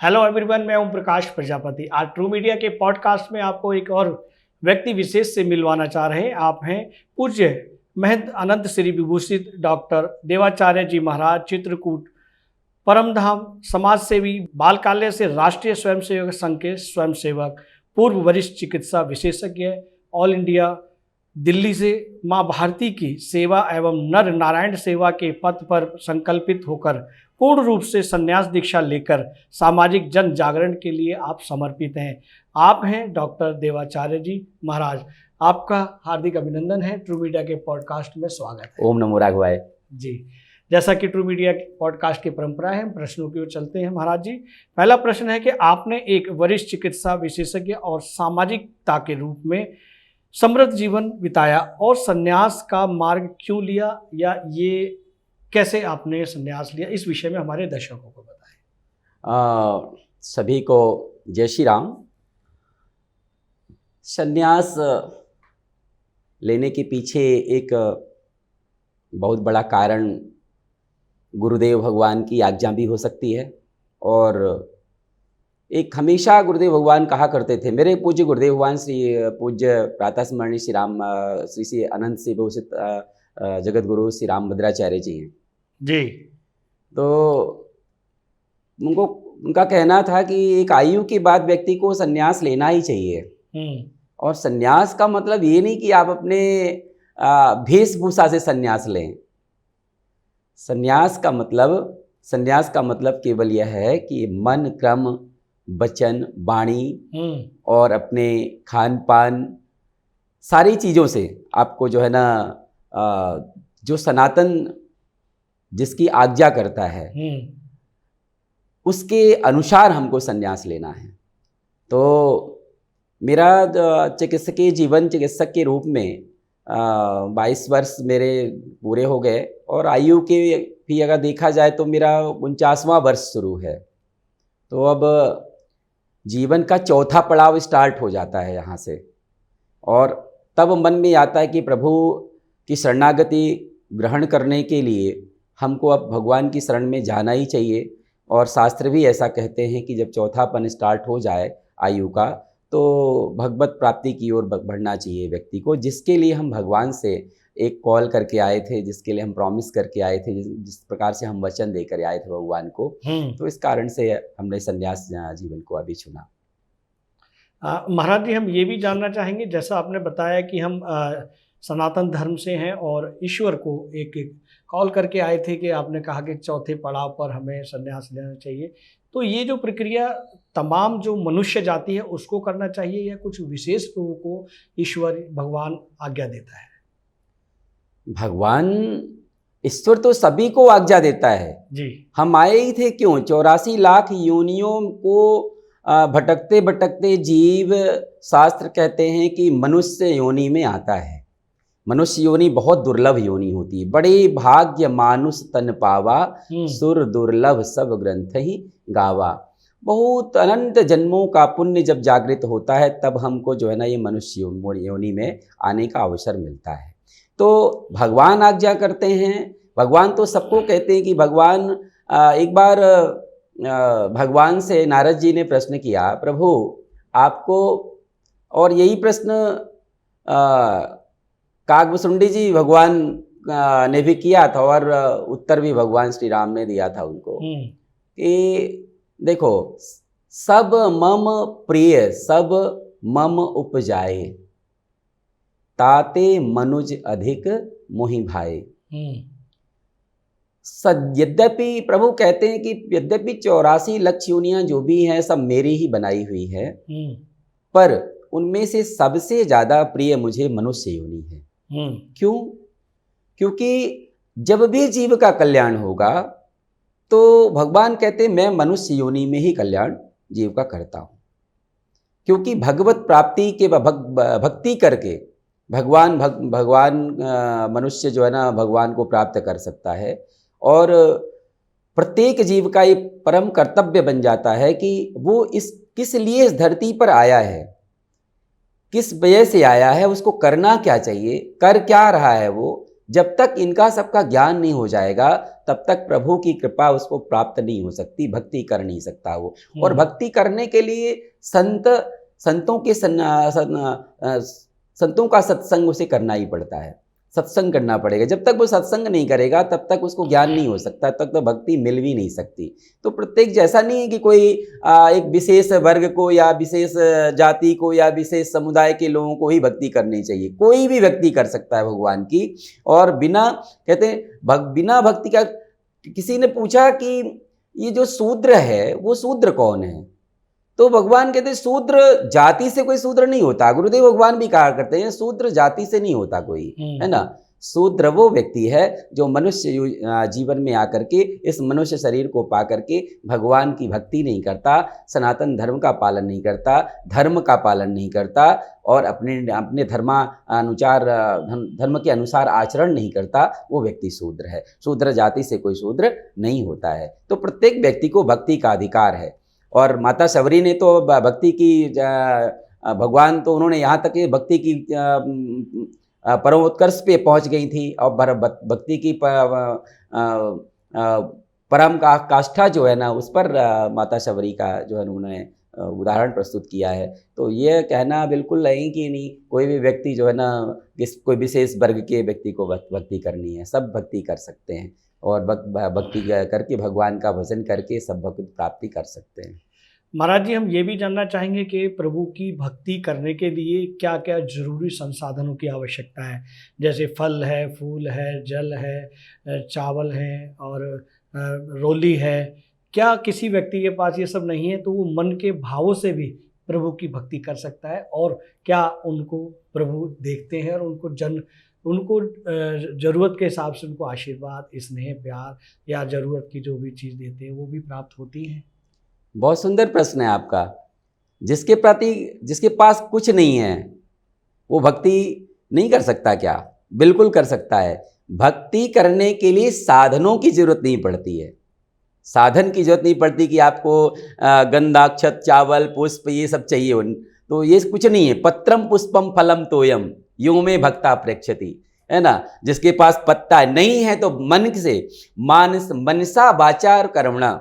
Hello everyone, मैं ओम प्रकाश प्रजापति। आज true media के पॉडकास्ट में आपको एक और व्यक्ति विशेष से मिलवाना चाह रहे हैं। आप हैं पूज्य महंत अनंत श्री विभूषित डॉक्टर देवाचार्य जी महाराज, चित्रकूट परमधाम समाज सेवी, बालकाल्य से राष्ट्रीय स्वयंसेवक संघ के स्वयंसेवक, पूर्व वरिष्ठ चिकित्सा विशेषज्ञ, ऑल इंडिया दिल्ली से माँ भारती की सेवा एवं नर नारायण सेवा के पथ पर संकल्पित होकर पूर्ण रूप से संन्यास दीक्षा लेकर सामाजिक जन जागरण के लिए आप समर्पित हैं। आप हैं डॉक्टर देवाचार्य जी महाराज। आपका हार्दिक अभिनंदन है। ट्रू मीडिया के पॉडकास्ट में स्वागत है। ओम नमो राघवाय जी। जैसा कि ट्रू मीडिया के पॉडकास्ट की परंपरा है, हम प्रश्नों की ओर चलते हैं। महाराज जी, पहला प्रश्न है कि आपने एक वरिष्ठ चिकित्सा विशेषज्ञ और सामाजिकता के रूप में समृद्ध जीवन बिताया और संन्यास का मार्ग क्यों लिया, या ये कैसे आपने संन्यास लिया, इस विषय में हमारे दर्शकों को बताएं। सभी को जय श्री राम। संन्यास लेने के पीछे एक बहुत बड़ा कारण गुरुदेव भगवान की आज्ञा भी हो सकती है, और एक हमेशा गुरुदेव भगवान कहा करते थे, मेरे पूज्य गुरुदेव भगवान श्री पूज्य प्रातः स्मरणीय श्री राम श्री अनंत से विभूषित जगत गुरु श्री रामभद्राचार्य जी हैं जी। तो उनका कहना था कि एक आयु के बाद व्यक्ति को संन्यास लेना ही चाहिए। और संन्यास का मतलब ये नहीं कि आप अपने वेशभूषा से संन्यास लें। संन्यास का मतलब केवल यह है कि मन, क्रम, वचन, वाणी और अपने खान पान सारी चीज़ों से आपको जो है ना, जो सनातन जिसकी आज्ञा करता है उसके अनुसार हमको संन्यास लेना है। तो मेरा चिकित्सक के रूप में 22 वर्ष मेरे पूरे हो गए, और आयु के भी अगर देखा जाए तो मेरा 49वां वर्ष शुरू है। तो अब जीवन का चौथा पड़ाव स्टार्ट हो जाता है यहाँ से, और तब मन में आता है कि प्रभु की शरणागति ग्रहण करने के लिए हमको अब भगवान की शरण में जाना ही चाहिए। और शास्त्र भी ऐसा कहते हैं कि जब चौथापन स्टार्ट हो जाए आयु का, तो भगवत प्राप्ति की ओर बढ़ना चाहिए व्यक्ति को, जिसके लिए हम भगवान से एक कॉल करके आए थे, जिसके लिए हम प्रॉमिस करके आए थे, जिस प्रकार से हम वचन देकर आए थे भगवान को। तो इस कारण से हमने संन्यास जीवन को अभी चुना। महाराज जी, हम ये भी जानना चाहेंगे, जैसा आपने बताया कि हम सनातन धर्म से हैं और ईश्वर को एक कॉल करके आए थे, कि आपने कहा कि चौथे पड़ाव पर हमें संन्यास लेना चाहिए। तो ये जो प्रक्रिया तमाम जो मनुष्य जाति है उसको करना चाहिए, या कुछ विशेष लोगों को ईश्वर भगवान आज्ञा देता है? भगवान ईश्वर तो सभी को आज्ञा देता है जी। हम आए ही थे क्यों? 84 लाख योनियों को भटकते भटकते जीव, शास्त्र कहते हैं कि मनुष्य योनि में आता है। मनुष्य योनि बहुत दुर्लभ योनि होती है। बड़े भाग्य मानुष तन पावा, सुर दुर्लभ सब ग्रंथ ही गावा। बहुत अनंत जन्मों का पुण्य जब जागृत होता है, तब हमको जो है ना, ये मनुष्य योनि में आने का अवसर मिलता है। तो भगवान आज्ञा करते हैं। भगवान तो सबको कहते हैं कि भगवान एक बार भगवान से नारद जी ने प्रश्न किया, प्रभु आपको, और यही प्रश्न काकभुसुंडी जी भगवान ने भी किया था, और उत्तर भी भगवान श्री राम ने दिया था उनको कि देखो, सब मम प्रिय सब मम उपजाए, ताते मनुज अधिक मोहि भाए। यद्यपि प्रभु कहते हैं कि यद्यपि 84 लाख योनियां जो भी हैं सब मेरी ही बनाई हुई है, पर उनमें से सबसे ज्यादा प्रिय मुझे मनुष्य योनि है। क्यों? क्योंकि जब भी जीव का कल्याण होगा तो भगवान कहते हैं मैं मनुष्य योनि में ही कल्याण जीव का करता हूँ। क्योंकि भगवत प्राप्ति के भक्ति करके भगवान मनुष्य जो है ना, भगवान को प्राप्त कर सकता है। और प्रत्येक जीव का ये परम कर्तव्य बन जाता है कि वो किस लिए इस धरती पर आया है, किस वजह से आया है, उसको करना क्या चाहिए, कर क्या रहा है वो, जब तक इनका सबका ज्ञान नहीं हो जाएगा तब तक प्रभु की कृपा उसको प्राप्त नहीं हो सकती, भक्ति कर नहीं सकता वो। और भक्ति करने के लिए संतों का सत्संग उसे करना ही पड़ता है, सत्संग करना पड़ेगा। जब तक वो सत्संग नहीं करेगा तब तक उसको ज्ञान नहीं हो सकता, तब तक तो भक्ति मिल भी नहीं सकती। तो प्रत्येक जैसा नहीं है कि कोई एक विशेष वर्ग को या विशेष जाति को या विशेष समुदाय के लोगों को ही भक्ति करनी चाहिए। कोई भी भक्ति कर सकता है भगवान की। और बिना भक्ति का, किसी ने पूछा कि ये जो शूद्र है वो शूद्र कौन है, तो भगवान कहते हैं शूद्र जाति से कोई शूद्र नहीं होता। गुरुदेव भगवान भी कहा करते हैं शूद्र जाति से नहीं होता कोई, है ना। शूद्र वो व्यक्ति है जो मनुष्य जीवन में आकर के इस मनुष्य शरीर को पा करके भगवान की भक्ति नहीं करता, सनातन धर्म का पालन नहीं करता, धर्म का पालन नहीं करता और अपने धर्म के अनुसार आचरण नहीं करता, वो व्यक्ति शूद्र है। शूद्र जाति से कोई शूद्र नहीं होता है। तो प्रत्येक व्यक्ति को भक्ति का अधिकार है। और माता शबरी ने तो भक्ति की, भगवान तो उन्होंने यहाँ तक कि भक्ति की परमोत्कर्ष पे पहुँच गई थी और भक्ति की परम का काष्ठा जो है ना, उस पर माता शबरी का जो है उन्होंने उदाहरण प्रस्तुत किया है। तो ये कहना बिल्कुल नहीं कि नहीं कोई भी व्यक्ति जो है ना कोई विशेष वर्ग के व्यक्ति को भक्ति करनी है, सब भक्ति कर सकते हैं और भक्ति करके भगवान का भजन करके सब भक्ति प्राप्ति कर सकते हैं। महाराज जी, हम ये भी जानना चाहेंगे कि प्रभु की भक्ति करने के लिए क्या क्या जरूरी संसाधनों की आवश्यकता है, जैसे फल है, फूल है, जल है, चावल है और रोली है। क्या किसी व्यक्ति के पास ये सब नहीं है तो वो मन के भावों से भी प्रभु की भक्ति कर सकता है? और क्या उनको प्रभु देखते हैं और उनको ज़रूरत के हिसाब से उनको आशीर्वाद, स्नेह, प्यार या ज़रूरत की जो भी चीज़ देते हैं वो भी प्राप्त होती है? बहुत सुंदर प्रश्न है आपका। जिसके पास कुछ नहीं है वो भक्ति नहीं कर सकता क्या? बिल्कुल कर सकता है। भक्ति करने के लिए साधनों की जरूरत नहीं पड़ती है। साधन की जरूरत नहीं पड़ती कि आपको गंधाक्षत, चावल, पुष्प ये सब चाहिए, तो ये कुछ नहीं है। पत्रम पुष्पम फलम तोयम यो में भक्ता प्रेक्षति, है ना। जिसके पास पत्ता नहीं है तो मन से, मनसा वाचा और कर्मणा,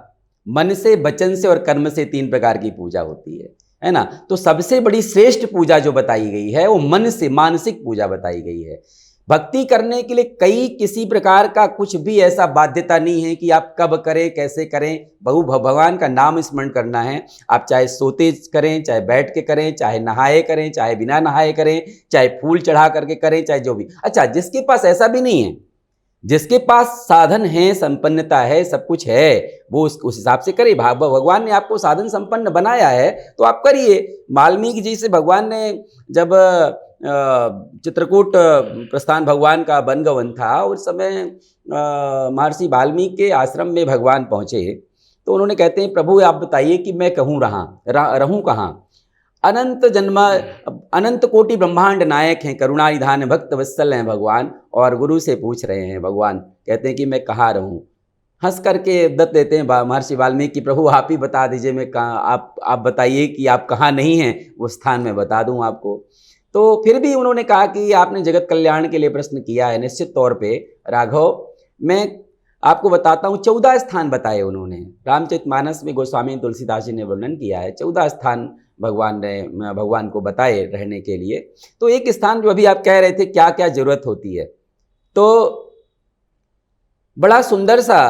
मन से, वचन से और कर्म से 3 प्रकार की पूजा होती है ना। तो सबसे बड़ी श्रेष्ठ पूजा जो बताई गई है वो मन से, मानसिक पूजा बताई गई है। भक्ति करने के लिए किसी प्रकार का कुछ भी ऐसा बाध्यता नहीं है कि आप कब करें, कैसे करें। भगवान का नाम स्मरण करना है। आप चाहे सोते करें, चाहे बैठ के करें, चाहे नहाए करें, चाहे बिना नहाए करें, चाहे फूल चढ़ा करके करें, चाहे जो भी। अच्छा, जिसके पास ऐसा भी नहीं है, जिसके पास साधन है, संपन्नता है, सब कुछ है, वो उस हिसाब से करे। भगवान ने आपको साधन संपन्न बनाया है तो आप करिए। वाल्मीकि जी से भगवान ने जब चित्रकूट प्रस्थान भगवान का वनगमन था, उस समय महर्षि वाल्मीकि के आश्रम में भगवान पहुँचे तो उन्होंने कहते हैं, प्रभु आप बताइए कि मैं रहूँ कहाँ? अनंत कोटि ब्रह्मांड नायक हैं, करुणा निधान भक्त वत्सल हैं भगवान, और गुरु से पूछ रहे हैं। भगवान कहते हैं कि मैं कहाँ रहूं? हंस करके दत्त देते हैं महर्षि वाल्मीकि, प्रभु आप ही बता दीजिए, मैं कहाँ, आप बताइए कि आप कहाँ नहीं हैं, वो स्थान मैं बता दूं आपको। तो फिर भी उन्होंने कहा कि आपने जगत कल्याण के लिए प्रश्न किया है, निश्चित तौर पे राघव मैं आपको बताता हूँ। 14 स्थान बताए उन्होंने। रामचरितमानस में गोस्वामी तुलसीदास जी ने वर्णन किया है, 14 स्थान भगवान को बताए रहने के लिए। तो एक स्थान जो अभी आप कह रहे थे क्या क्या जरूरत होती है, तो बड़ा सुंदर सा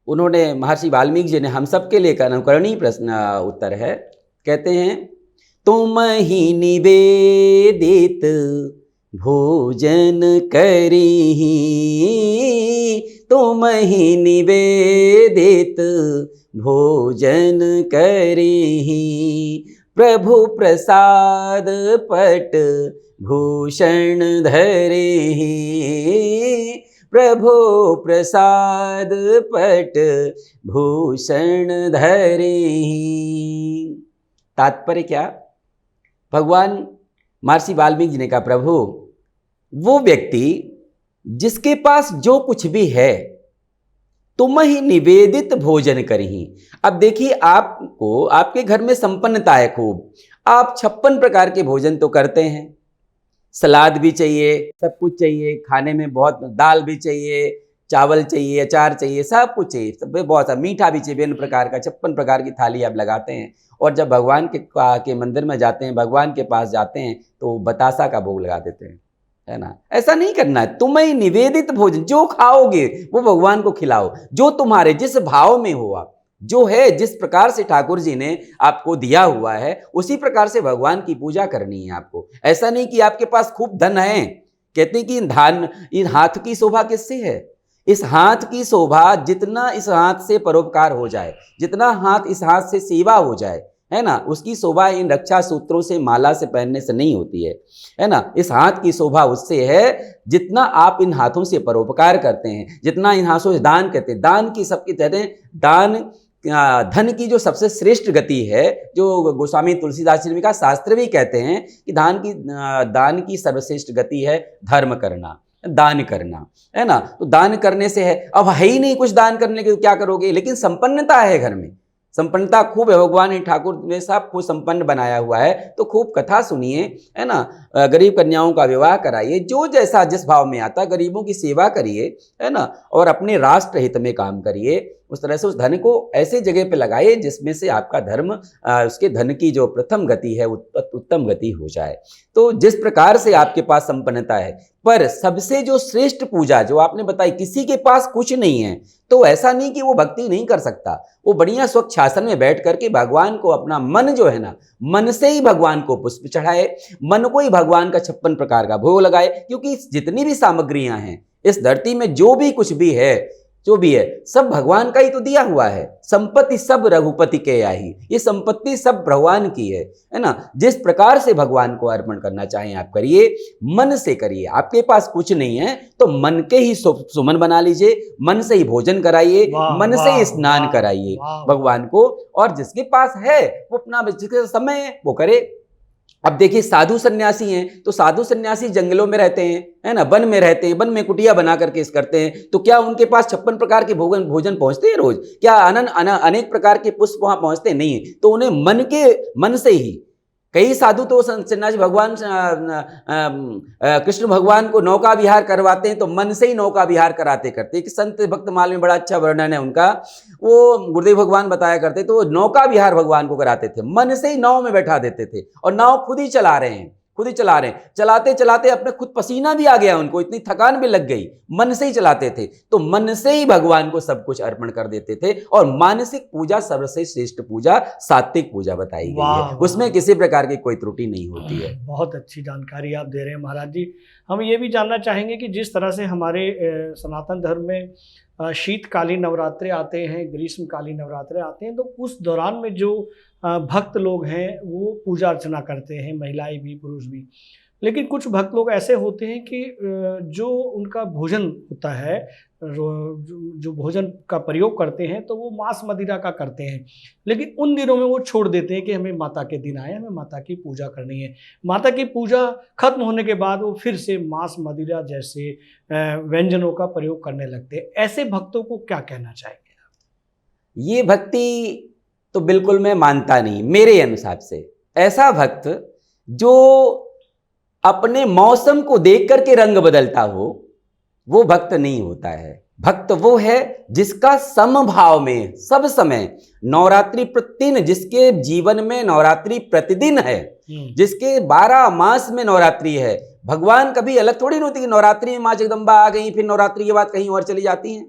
उन्होंने महर्षि वाल्मीकि जी ने हम सब के लिए अनुकरणीय प्रश्न उत्तर है। कहते हैं, तुम ही निवेदित भोजन करिहि, तुम ही निवेदित भोजन करिहि, प्रभु प्रसाद पट भूषण धरिहि, प्रभु प्रसाद पट भूषण धरिहि। तात्पर्य क्या? भगवान महर्षि वाल्मीकि जी ने कहा, प्रभु वो व्यक्ति जिसके पास जो कुछ भी है तुम ही निवेदित भोजन करिहि। अब देखिए, आपको आपके घर में संपन्नता है खूब, आप 56 प्रकार के भोजन तो करते हैं, सलाद भी चाहिए, सब कुछ चाहिए खाने में, बहुत दाल भी चाहिए, चावल चाहिए, अचार चाहिए, सब कुछ चाहिए, सब बहुत सा मीठा भी चाहिए, विभिन्न प्रकार का 56 प्रकार की थाली आप लगाते हैं। और जब भगवान के मंदिर में जाते हैं, भगवान के पास जाते हैं, तो बतासा का भोग लगा देते हैं, है ना। ऐसा नहीं करना है, तुम्हें निवेदित भोजन जो खाओगे वो भगवान को खिलाओ, जो तुम्हारे जिस भाव में हो, आप जो है जिस प्रकार से ठाकुर जी ने आपको दिया हुआ है उसी प्रकार से भगवान की पूजा करनी है आपको। ऐसा नहीं कि आपके पास खूब धन है, कहते हैं कि इन हाथ की शोभा किससे है? इस हाथ की शोभा, जितना इस हाथ से परोपकार हो जाए, जितना इस हाथ से सेवा हो जाए, है ना, उसकी शोभा इन रक्षा सूत्रों से, माला से पहनने से नहीं होती है ना। इस हाथ की शोभा उससे है जितना आप इन हाथों से परोपकार करते हैं, जितना इन हाथों से दान करते हैं। दान की सबकी कहते हैं, दान धन की जो सबसे श्रेष्ठ गति है, जो गोस्वामी तुलसीदास जी का शास्त्र भी कहते हैं कि दान की सर्वश्रेष्ठ गति है धर्म करना, दान करना, है ना। तो दान करने से है, अब है ही नहीं कुछ दान करने के, तो क्या करोगे? लेकिन संपन्नता है घर में, संपन्नता खूब है, भगवान ने ठाकुर ने सब को संपन्न बनाया हुआ है, तो खूब कथा सुनिए, है ना। गरीब कन्याओं का विवाह कराइए, जो जैसा जिस भाव में आता, गरीबों की सेवा करिए, है ना, और अपने राष्ट्र हित में काम करिए। उस तरह से उस धन को ऐसे जगह पे लगाइए जिसमें से आपका धर्म, उसके धन की जो प्रथम गति है उत्तम गति हो जाए। तो जिस प्रकार से आपके पास संपन्नता है, पर सबसे जो श्रेष्ठ पूजा जो आपने बताई, किसी के पास कुछ नहीं है तो ऐसा नहीं कि वो भक्ति नहीं कर सकता, वो बढ़िया स्वच्छ आसन में बैठ करके भगवान को अपना मन जो है ना, मन से ही भगवान को पुष्प चढ़ाए, मन को ही भगवान का 56 प्रकार का भोग लगाए। क्योंकि जितनी भी सामग्रियां हैं इस धरती में, जो भी कुछ भी है, जो भी है, सब भगवान का ही तो दिया हुआ है। संपत्ति सब रघुपति के आई, ये संपत्ति सब भगवान की है ना। जिस प्रकार से भगवान को अर्पण करना चाहें आप करिए, मन से करिए। आपके पास कुछ नहीं है तो मन के ही सुमन बना लीजिए, मन से ही भोजन कराइए, मन से ही स्नान कराइए भगवान को। और जिसके पास है वो अपना जिसके समय है वो करे। अब देखिए, साधु सन्यासी हैं तो साधु सन्यासी जंगलों में रहते हैं, है ना, वन में रहते हैं, वन में कुटिया बना करके इस करते हैं, तो क्या उनके पास 56 प्रकार के भोजन पहुंचते हैं रोज? क्या अनेक प्रकार के पुष्प वहां पहुंचते नहीं? तो उन्हें मन से ही, कई साधु तो सन्यासी भगवान कृष्ण भगवान को नौका विहार करवाते हैं तो मन से ही नौका विहार कराते करते। कि संत भक्तमाल में बड़ा अच्छा वर्णन है उनका, वो गुरुदेव भगवान बताया करते, तो नौका विहार भगवान को कराते थे, मन से ही नाव में बैठा देते थे और नाव खुद ही चला रहे हैं, चलाते चलाते अपने खुद पसीना भी आ गया उनको, इतनी थकान भी लग गई, मन से ही चलाते थे। तो मन से ही भगवान को सब कुछ अर्पण कर देते थे। और मानसिक पूजा सबसे श्रेष्ठ पूजा सात्विक पूजा बताई गई है, उसमें किसी प्रकार की कोई त्रुटि नहीं होती है। बहुत अच्छी जानकारी आप दे रहे हैं महाराज जी। हम ये भी जानना चाहेंगे कि जिस तरह से हमारे सनातन धर्म में शीतकालीन नवरात्रे आते हैं, ग्रीष्मकालीन नवरात्रे आते हैं, तो उस दौरान में जो भक्त लोग हैं वो पूजा अर्चना करते हैं, महिलाएं भी पुरुष भी। लेकिन कुछ भक्त लोग ऐसे होते हैं कि जो उनका भोजन होता है, जो भोजन का प्रयोग करते हैं तो वो मांस मदिरा का करते हैं। लेकिन उन दिनों में वो छोड़ देते हैं कि हमें माता के दिन आए, हमें माता की पूजा करनी है। माता की पूजा खत्म होने के बाद वो फिर से मांस मदिरा जैसे व्यंजनों का प्रयोग करने लगते हैं। ऐसे भक्तों को क्या कहना चाहेंगे? ये भक्ति तो बिल्कुल मैं मानता नहीं। मेरे अनुसार से ऐसा भक्त जो अपने मौसम को देख करके रंग बदलता हो, वो भक्त नहीं होता है। भक्त वो है जिसका समभाव में सब समय नवरात्रि प्रतिदिन, जिसके जीवन में नवरात्रि प्रतिदिन है, जिसके 12 मास में नवरात्रि है। भगवान कभी अलग थोड़ी नहीं होती कि नवरात्रि में माँ जगदम्बा आ गई फिर नवरात्रि के बाद कहीं और चली जाती हैं,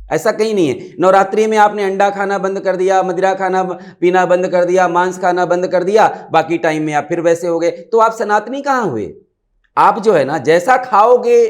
ऐसा कहीं नहीं है। नवरात्रि में आपने अंडा खाना बंद कर दिया, मदिरा खाना पीना बंद कर दिया, मांस खाना बंद कर दिया, बाकी टाइम में आप फिर वैसे हो गए, तो आप सनातनी कहाँ हुए? आप जो है ना, जैसा खाओगे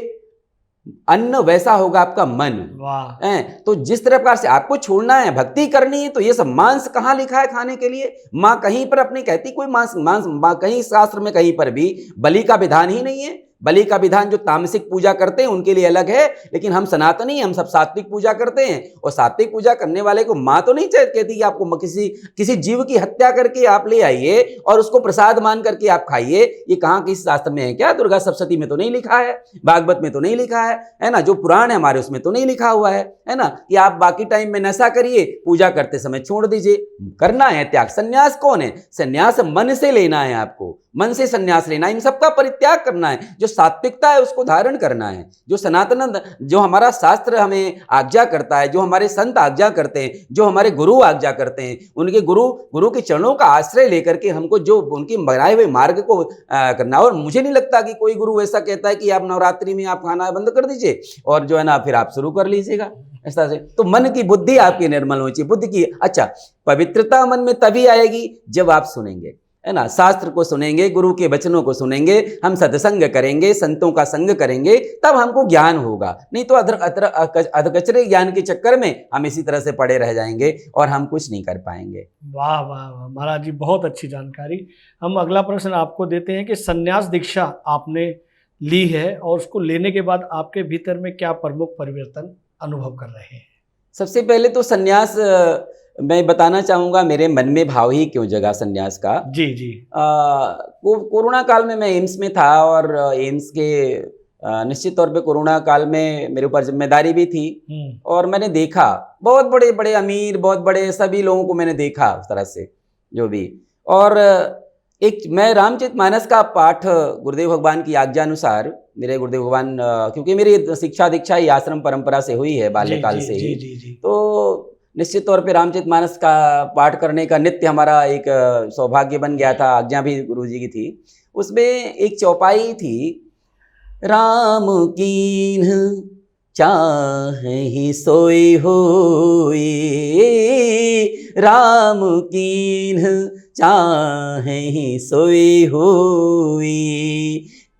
अन्न वैसा होगा आपका मन। वाह। तो जिस प्रकार से आपको छोड़ना है, भक्ति करनी है, तो ये सब मांस कहाँ लिखा है खाने के लिए? माँ कहीं पर अपनी कहती कोई मांस मां कहीं शास्त्र में कहीं पर भी बलि का विधान ही नहीं है। बलि का विधान जो तामसिक पूजा करते हैं उनके लिए अलग है, लेकिन हम सनातनी, हम सब सात्विक पूजा करते हैं। और सात्विक पूजा करने वाले को माँ तो नहीं कहती कि आपको किसी जीव की हत्या करके आप ले आइए और उसको प्रसाद मान करके आप खाइए। ये कहाँ किस शास्त्र में है क्या? दुर्गा सप्तशती में तो नहीं लिखा है, भागवत में तो नहीं लिखा है ना, जो पुराण है हमारे उसमें तो नहीं लिखा हुआ है ना, कि आप बाकी टाइम में नशा करिए, पूजा करते समय छोड़ दीजिए। करना है त्याग। संन्यास कौन है? संन्यास मन से लेना है, आपको मन से संन्यास लेना है, इन सबका परित्याग करना है। जो सात्विकता है उसको धारण करना है, जो सनातन, जो हमारा शास्त्र हमें आज्ञा करता है, जो हमारे संत आज्ञा करते हैं, जो हमारे गुरु आज्ञा करते हैं, उनके गुरु के चरणों का आश्रय लेकर के हमको जो उनके बनाए हुए मार्ग को करना। और मुझे नहीं लगता कि कोई गुरु ऐसा कहता है कि आप नवरात्रि में आप खाना बंद कर दीजिए और जो है ना फिर आप शुरू कर लीजिएगा ऐसा से। तो मन की बुद्धि आपकी निर्मल होनी चाहिए। बुद्धि की पवित्रता मन में तभी आएगी जब आप सुनेंगे, है ना, शास्त्र को सुनेंगे, गुरु के वचनों को सुनेंगे, हम सत्संग करेंगे, संतों का संग करेंगे, तब हमको ज्ञान होगा। नहीं तो अधकचरे ज्ञान के चक्कर में हम इसी तरह से पड़े रह जाएंगे और हम कुछ नहीं कर पाएंगे। वाह वाह वाह महाराज जी, बहुत अच्छी जानकारी। हम अगला प्रश्न आपको देते हैं कि संन्यास दीक्षा आपने ली है और उसको लेने के बाद आपके भीतर में क्या प्रमुख परिवर्तन अनुभव कर रहे हैं? सबसे पहले तो संन्यास मैं बताना चाहूँगा मेरे मन में भाव ही क्यों जगा संन्यास का। जी जी। कोरोना काल में मैं एम्स में था और एम्स के निश्चित तौर पे कोरोना काल में मेरे ऊपर जिम्मेदारी भी थी और मैंने देखा बहुत बड़े बड़े अमीर, बहुत बड़े सभी लोगों को मैंने देखा उस तरह से जो भी। और मैं रामचरितमानस का पाठ गुरुदेव भगवान की आज्ञा अनुसार, मेरे गुरुदेव भगवान, क्योंकि मेरी शिक्षा दीक्षा ही आश्रम परंपरा से हुई है बाल्यकाल से ही, तो निश्चित तौर पे रामचरितमानस का पाठ करने का नित्य हमारा एक सौभाग्य बन गया था। आज्ञा भी गुरुजी की थी। उसमें एक चौपाई थी, राम कीन्ह चाहि सोई होई, राम कीन्ह चाहि सोई होई,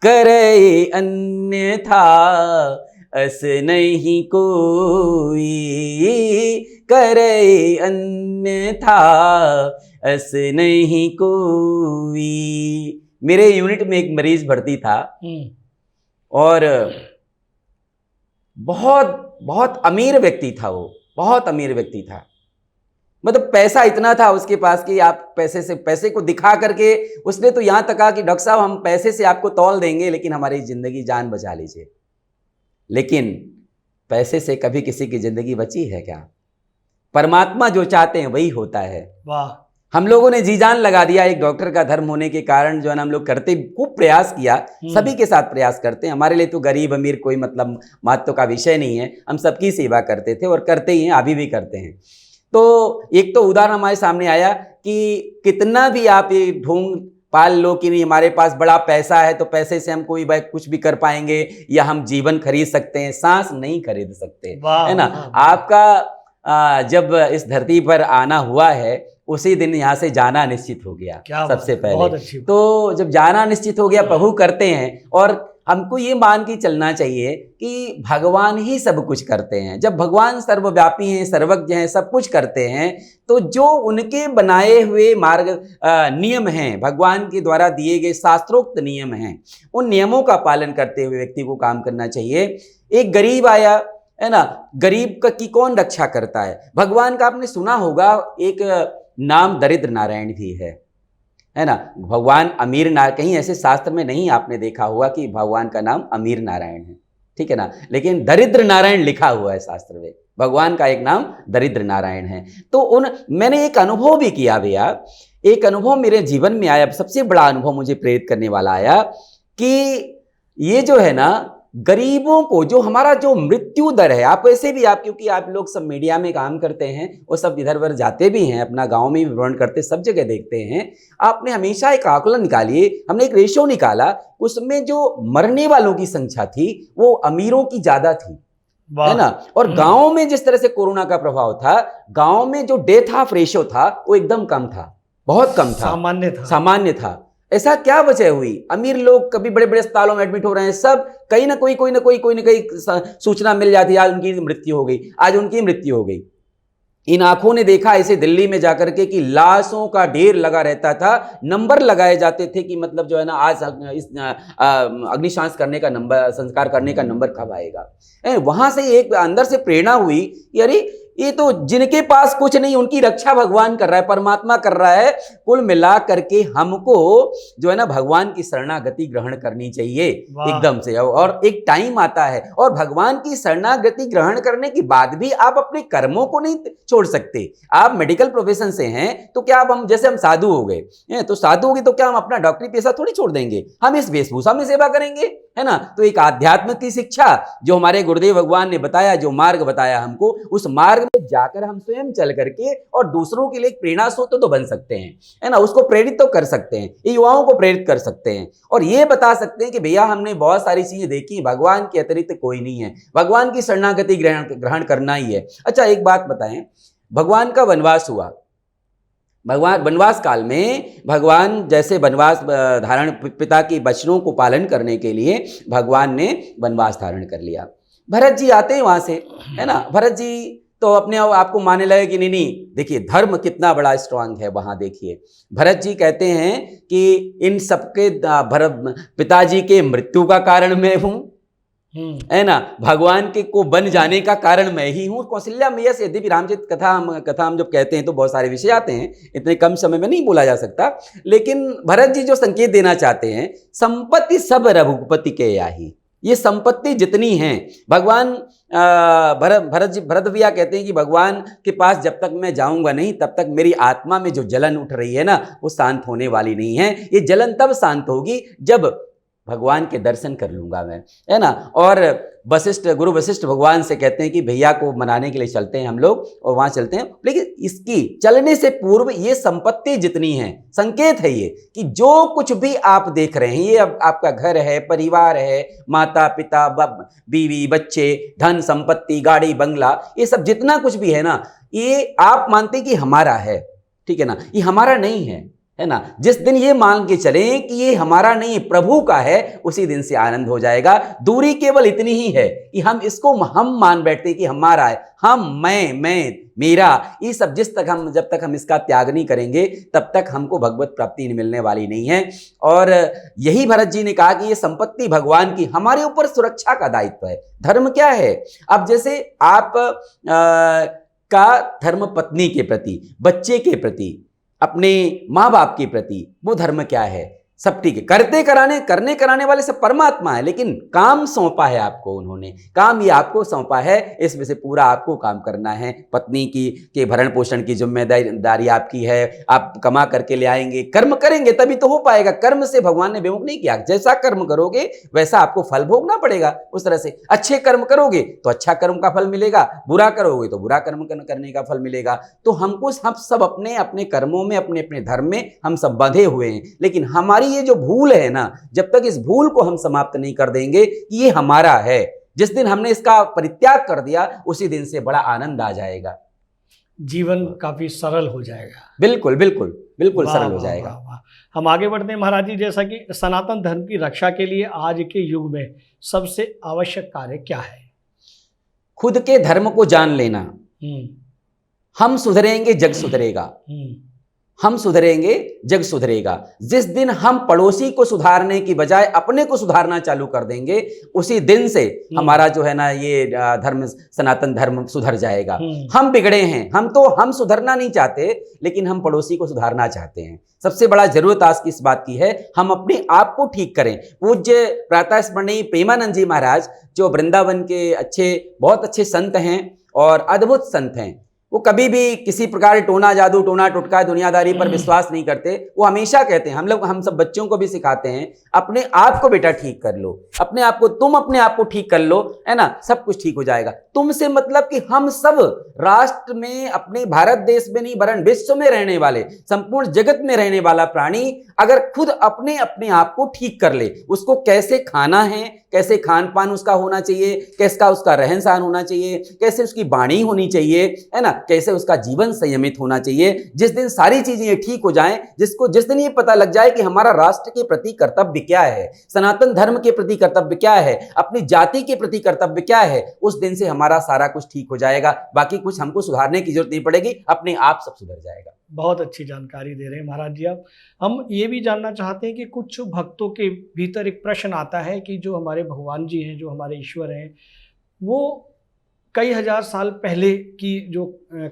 करे अन्यथा अस नहीं कोई, करे अन्यथा अस नहीं कोई। मेरे यूनिट में एक मरीज भर्ती था और बहुत बहुत अमीर व्यक्ति था, वो बहुत अमीर व्यक्ति था। मतलब पैसा इतना था उसके पास कि आप पैसे को दिखा करके उसने तो यहां तक कहा कि डॉक्टर साहब हम पैसे से आपको तौल देंगे लेकिन हमारी जिंदगी जान बचा लीजिए। लेकिन पैसे से कभी किसी की जिंदगी बची है क्या? परमात्मा जो चाहते हैं वही होता है। वाह। हम लोगों ने जी जान लगा दिया, एक डॉक्टर का धर्म होने के कारण जो है ना हम लोग करते, खूब प्रयास किया, सभी के साथ प्रयास करते हैं। हमारे लिए तो गरीब अमीर कोई मतलब महत्व का विषय नहीं है, हम सबकी सेवा करते थे और करते ही हैं, अभी भी करते हैं। तो एक तो उदाहरण हमारे सामने आया कि कितना भी आप ये ढोंग पाल लो कि नहीं हमारे पास बड़ा पैसा है तो पैसे से हम कोई कुछ भी कर पाएंगे या हम जीवन खरीद सकते हैं, सांस नहीं खरीद सकते, है ना। आपका जब इस धरती पर आना हुआ है उसी दिन यहाँ से जाना निश्चित हो गया। सबसे पहले तो जब जाना निश्चित हो गया, प्रभु करते हैं और हमको ये मान के चलना चाहिए कि भगवान ही सब कुछ करते हैं। जब भगवान सर्वव्यापी हैं, सर्वज्ञ हैं, सब कुछ करते हैं, तो जो उनके बनाए हुए मार्ग नियम हैं, भगवान के द्वारा दिए गए शास्त्रोक्त नियम हैं, उन नियमों का पालन करते हुए व्यक्ति को काम करना चाहिए। एक गरीब आया, है ना, गरीब की कौन रक्षा करता है? भगवान का आपने सुना होगा एक नाम दरिद्र नारायण भी है ना। भगवान अमीर नारायण, कहीं ऐसे शास्त्र में नहीं आपने देखा होगा कि भगवान का नाम अमीर नारायण है, ठीक है ना, लेकिन दरिद्र नारायण लिखा हुआ है शास्त्र में। भगवान का एक नाम दरिद्र नारायण है। तो मैंने एक अनुभव भी किया भैया, एक अनुभव मेरे जीवन में आया, सबसे बड़ा अनुभव मुझे प्रेरित करने वाला आया कि ये जो है ना गरीबों को, जो हमारा जो मृत्यु दर है, आप वैसे भी क्योंकि आप लोग सब मीडिया में काम करते हैं और सब इधर उधर जाते भी हैं, अपना गांव में भी भ्रमण करते, सब जगह देखते हैं, आपने हमेशा एक आकलन निकालिए, हमने एक रेशियो निकाला, उसमें जो मरने वालों की संख्या थी वो अमीरों की ज्यादा थी, है ना। और गाँव में जिस तरह से कोरोना का प्रभाव था, गाँव में जो डेथ ऑफ रेशियो था वो एकदम कम था, बहुत कम था, सामान्य था। ऐसा क्या वजह हुई? अमीर लोग कभी बड़े बड़े अस्पतालों में एडमिट हो रहे हैं, सब कहीं ना कोई ना कोई सूचना मिल जाती है, आज उनकी मृत्यु हो गई, आज उनकी मृत्यु हो गई। इन आंखों ने देखा ऐसे दिल्ली में जाकर के कि लाशों का ढेर लगा रहता था, नंबर लगाए जाते थे कि मतलब जो है ना आज इस अग्निशांस करने का नंबर, संस्कार करने का नंबर कब आएगा। वहां से एक अंदर से प्रेरणा हुई कि अरे ये तो जिनके पास कुछ नहीं उनकी रक्षा भगवान कर रहा है, परमात्मा कर रहा है। कुल मिला करके हमको जो है ना भगवान की शरणागति ग्रहण करनी चाहिए एकदम से। और एक टाइम आता है और भगवान की शरणागति ग्रहण करने के बाद भी आप अपने कर्मों को नहीं छोड़ सकते। आप मेडिकल प्रोफेशन से हैं तो क्या आप हम जैसे हम साधु हो गए तो साधु हो गए तो क्या हम अपना डॉक्टरी पेशा थोड़ी छोड़ देंगे, हम इस वेशभूषा में सेवा करेंगे, है ना। तो एक आध्यात्म की शिक्षा जो हमारे गुरुदेव भगवान ने बताया, जो मार्ग बताया हमको, उस मार्ग में जाकर हम स्वयं चल करके और दूसरों के लिए एक प्रेरणा स्रोत तो बन सकते हैं, है ना। उसको प्रेरित तो कर सकते हैं, ये युवाओं को प्रेरित कर सकते हैं और ये बता सकते हैं कि भैया हमने बहुत सारी चीजें देखी, भगवान के अतिरिक्त कोई नहीं है, भगवान की शरणागति ग्रहण करना ही है। अच्छा एक बात बताएं, भगवान का वनवास हुआ, भगवान वनवास काल में भगवान जैसे वनवास धारण, पिता की वचनों को पालन करने के लिए भगवान ने वनवास धारण कर लिया। भरत जी आते हैं वहां से, है ना। भरत जी तो अपने आपको मानने लगे कि नहीं, देखिए धर्म कितना बड़ा स्ट्रांग है। वहां देखिए भरत जी कहते हैं कि इन सबके भरत पिताजी के मृत्यु का कारण मैं हूं, है ना, भगवान के को बन जाने का कारण मैं ही हूं। कौशल्या मैया से यद्यपि रामचरित कथा हम जब कहते हैं तो बहुत सारे विषय आते हैं, इतने कम समय में नहीं बोला जा सकता, लेकिन भरत जी जो संकेत देना चाहते हैं, संपत्ति सब रघुपति के याही, ये संपत्ति जितनी है भगवान भरत भैया कहते हैं कि भगवान के पास जब तक मैं जाऊंगा नहीं तब तक मेरी आत्मा में जो जलन उठ रही है ना वो शांत होने वाली नहीं है। ये जलन तब शांत होगी जब भगवान के दर्शन कर लूंगा मैं, है ना। और गुरु वशिष्ठ भगवान से कहते हैं कि भैया को मनाने के लिए चलते हैं हम लोग, और वहां चलते हैं। लेकिन इसकी चलने से पूर्व ये संपत्ति जितनी है, संकेत है ये कि जो कुछ भी आप देख रहे हैं, ये अब आपका घर है, परिवार है, माता पिता, बीवी, बच्चे, धन संपत्ति, गाड़ी बंगला, ये सब जितना कुछ भी है ना, ये आप मानते हैं कि हमारा है, ठीक है ना, ये हमारा नहीं है ना। जिस दिन ये मान के चलें कि ये हमारा नहीं प्रभु का है, उसी दिन से आनंद हो जाएगा। दूरी केवल इतनी ही है कि हम इसको हम मान बैठते कि हमारा है, हम, मैं, मेरा, ये सब जब तक हम इसका त्याग नहीं करेंगे तब तक हमको भगवत प्राप्ति मिलने वाली नहीं है। और यही भरत जी ने कहा कि ये संपत्ति भगवान की, हमारे ऊपर सुरक्षा का दायित्व है। धर्म क्या है? अब जैसे आप का धर्म पत्नी के प्रति, बच्चे के प्रति, अपने माँ बाप के प्रति, वो धर्म क्या है? सब ठीक है, करने कराने वाले सब परमात्मा है, लेकिन काम सौंपा है आपको, उन्होंने काम ये आपको सौंपा है, इसमें से पूरा आपको काम करना है। पत्नी के भरण पोषण की जिम्मेदारी आपकी है, आप कमा करके ले आएंगे, कर्म करेंगे तभी तो हो पाएगा। कर्म से भगवान ने विमुख नहीं किया, जैसा कर्म करोगे वैसा आपको फल भोगना पड़ेगा। उस तरह से अच्छे कर्म करोगे तो अच्छा कर्म का फल मिलेगा, बुरा करोगे तो बुरा कर्म करने का फल मिलेगा। तो हमको हम सब अपने अपने कर्मों में, अपने अपने धर्म में हम सब बंधे हुए हैं, लेकिन हमारी ये जो भूल है ना, जब तक इस भूल को हम समाप्त नहीं कर देंगे कि ये हमारा है, जिस दिन हमने इसका परित्याग कर दिया उसी दिन से बड़ा आनंद आ जाएगा, जीवन काफी सरल हो जाएगा। बिल्कुल बिल्कुल बिल्कुल सरल हो जाएगा। हम आगे बढ़ते हैं महाराज जी, जैसा कि सनातन धर्म की रक्षा के लिए आज के युग में सबसे आवश्यक कार्य क्या है? खुद के धर्म को जान लेना। हम सुधरेंगे जग सुधरेगा, हम सुधरेंगे जग सुधरेगा। जिस दिन हम पड़ोसी को सुधारने की बजाय अपने को सुधारना चालू कर देंगे, उसी दिन से हमारा जो है ना ये धर्म, सनातन धर्म सुधर जाएगा। हम बिगड़े हैं, हम सुधरना नहीं चाहते, लेकिन हम पड़ोसी को सुधारना चाहते हैं। सबसे बड़ा जरूरत आज की इस बात की है, हम अपने आप को ठीक करें। पूज्य प्रातः स्मरणीय प्रेमानंद जी महाराज, जो वृंदावन के बहुत अच्छे संत हैं और अद्भुत संत हैं, वो कभी भी किसी प्रकार टोना जादू, टोना टुटका, दुनियादारी पर विश्वास नहीं करते। वो हमेशा कहते हैं, हम सब बच्चों को भी सिखाते हैं, अपने आप को बेटा ठीक कर लो, अपने आप को, तुम अपने आप को ठीक कर लो, है ना, सब कुछ ठीक हो जाएगा। तुमसे मतलब कि हम सब राष्ट्र में, अपने भारत देश में नहीं वरन विश्व में रहने वाले, संपूर्ण जगत में रहने वाला प्राणी अगर खुद अपने आप को ठीक कर ले, उसको कैसे खाना है, कैसे खान पान उसका होना चाहिए, कैसा उसका रहन सहन होना चाहिए, कैसे उसकी वाणी होनी चाहिए, है ना, कैसे उसका जीवन संयमित होना चाहिए। जिस दिन सारी चीजें ये ठीक हो जाएं, जिस दिन ये पता लग जाए कि हमारा राष्ट्र के प्रति कर्तव्य क्या है, सनातन धर्म के प्रति कर्तव्य क्या है, अपनी जाति के प्रति कर्तव्य क्या है, उस दिन से हमारा सारा कुछ ठीक हो जाएगा। बाकी कुछ हमको सुधारने की जरूरत नहीं पड़ेगी, अपने आप सब सुधर जाएगा। बहुत अच्छी जानकारी दे रहे हैं महाराज जी आप। हम ये भी जानना चाहते हैं कि कुछ भक्तों के भीतर एक प्रश्न आता है कि जो हमारे भगवान जी हैं, जो हमारे ईश्वर हैं, वो कई हजार साल पहले की जो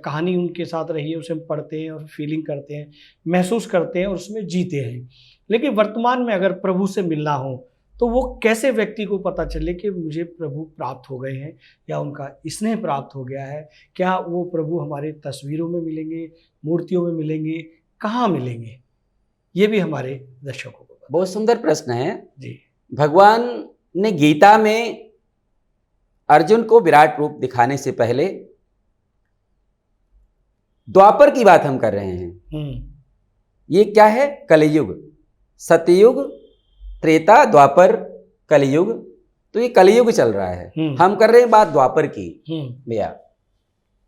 कहानी उनके साथ रही है उसे हम पढ़ते हैं और फीलिंग करते हैं, महसूस करते हैं और उसमें जीते हैं। लेकिन वर्तमान में अगर प्रभु से मिलना हो तो वो कैसे व्यक्ति को पता चले कि मुझे प्रभु प्राप्त हो गए हैं या उनका स्नेह प्राप्त हो गया है? क्या वो प्रभु हमारे तस्वीरों में मिलेंगे, मूर्तियों में मिलेंगे, कहाँ मिलेंगे? ये भी हमारे दर्शकों को पता। बहुत सुंदर प्रश्न है जी। भगवान ने गीता में अर्जुन को विराट रूप दिखाने से पहले, द्वापर की बात हम कर रहे हैं, ये क्या है? कलयुग, सतयुग, त्रेता, द्वापर, कलयुग। तो ये कलयुग चल रहा है, हम कर रहे हैं बात द्वापर की। भैया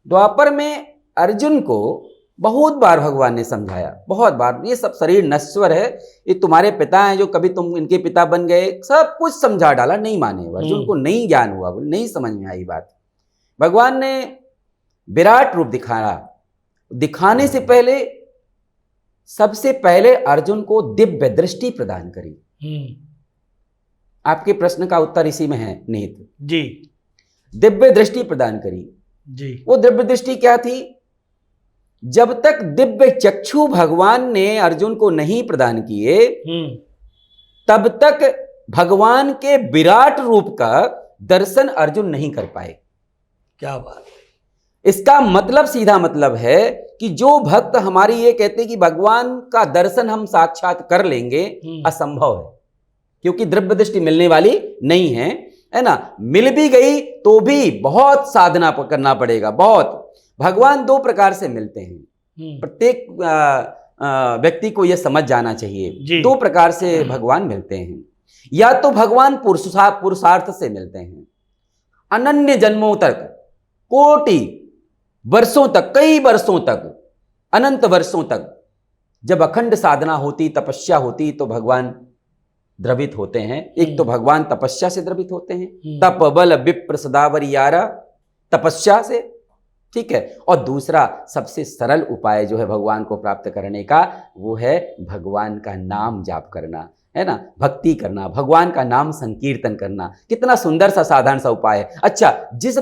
द्वापर में अर्जुन को बहुत बार भगवान ने समझाया, बहुत बार, ये सब शरीर नश्वर है, ये तुम्हारे पिता हैं, जो कभी तुम इनके पिता बन गए, सब कुछ समझा डाला, नहीं माने। अर्जुन को नहीं ज्ञान हुआ, नहीं समझ में आई बात। भगवान ने विराट रूप दिखाने से पहले सबसे पहले अर्जुन को दिव्य दृष्टि प्रदान करी। आपके प्रश्न का उत्तर इसी में है निहित जी। दिव्य दृष्टि प्रदान करी जी। वो दिव्य दृष्टि क्या थी? जब तक दिव्य चक्षु भगवान ने अर्जुन को नहीं प्रदान किए, तब तक भगवान के विराट रूप का दर्शन अर्जुन नहीं कर पाए। क्या बात! इसका मतलब, सीधा मतलब है कि जो भक्त हमारी ये कहते हैं कि भगवान का दर्शन हम साक्षात कर लेंगे, असंभव है, क्योंकि दिव्य दृष्टि मिलने वाली नहीं है ना। मिल भी गई तो भी बहुत साधना करना पड़ेगा, बहुत। भगवान दो प्रकार से मिलते हैं, प्रत्येक व्यक्ति को यह समझ जाना चाहिए। दो प्रकार से भगवान मिलते हैं। या तो भगवान पुरुषार्थ से मिलते हैं, अनन्य जन्मों तक, कोटि वर्षों तक, कई वर्षों तक, अनंत वर्षों तक जब अखंड साधना होती, तपस्या होती, तो भगवान द्रवित होते हैं। एक तो भगवान तपस्या से द्रवित होते हैं, तप बल विप्र सदावरियारा, तपस्या से, ठीक है। और दूसरा सबसे सरल उपाय जो है भगवान को प्राप्त करने का, वो है भगवान का नाम जाप करना, है ना, भक्ति करना, भगवान का नाम संकीर्तन करना। कितना सुंदर सा साधारण सा उपाय है। अच्छा, जिस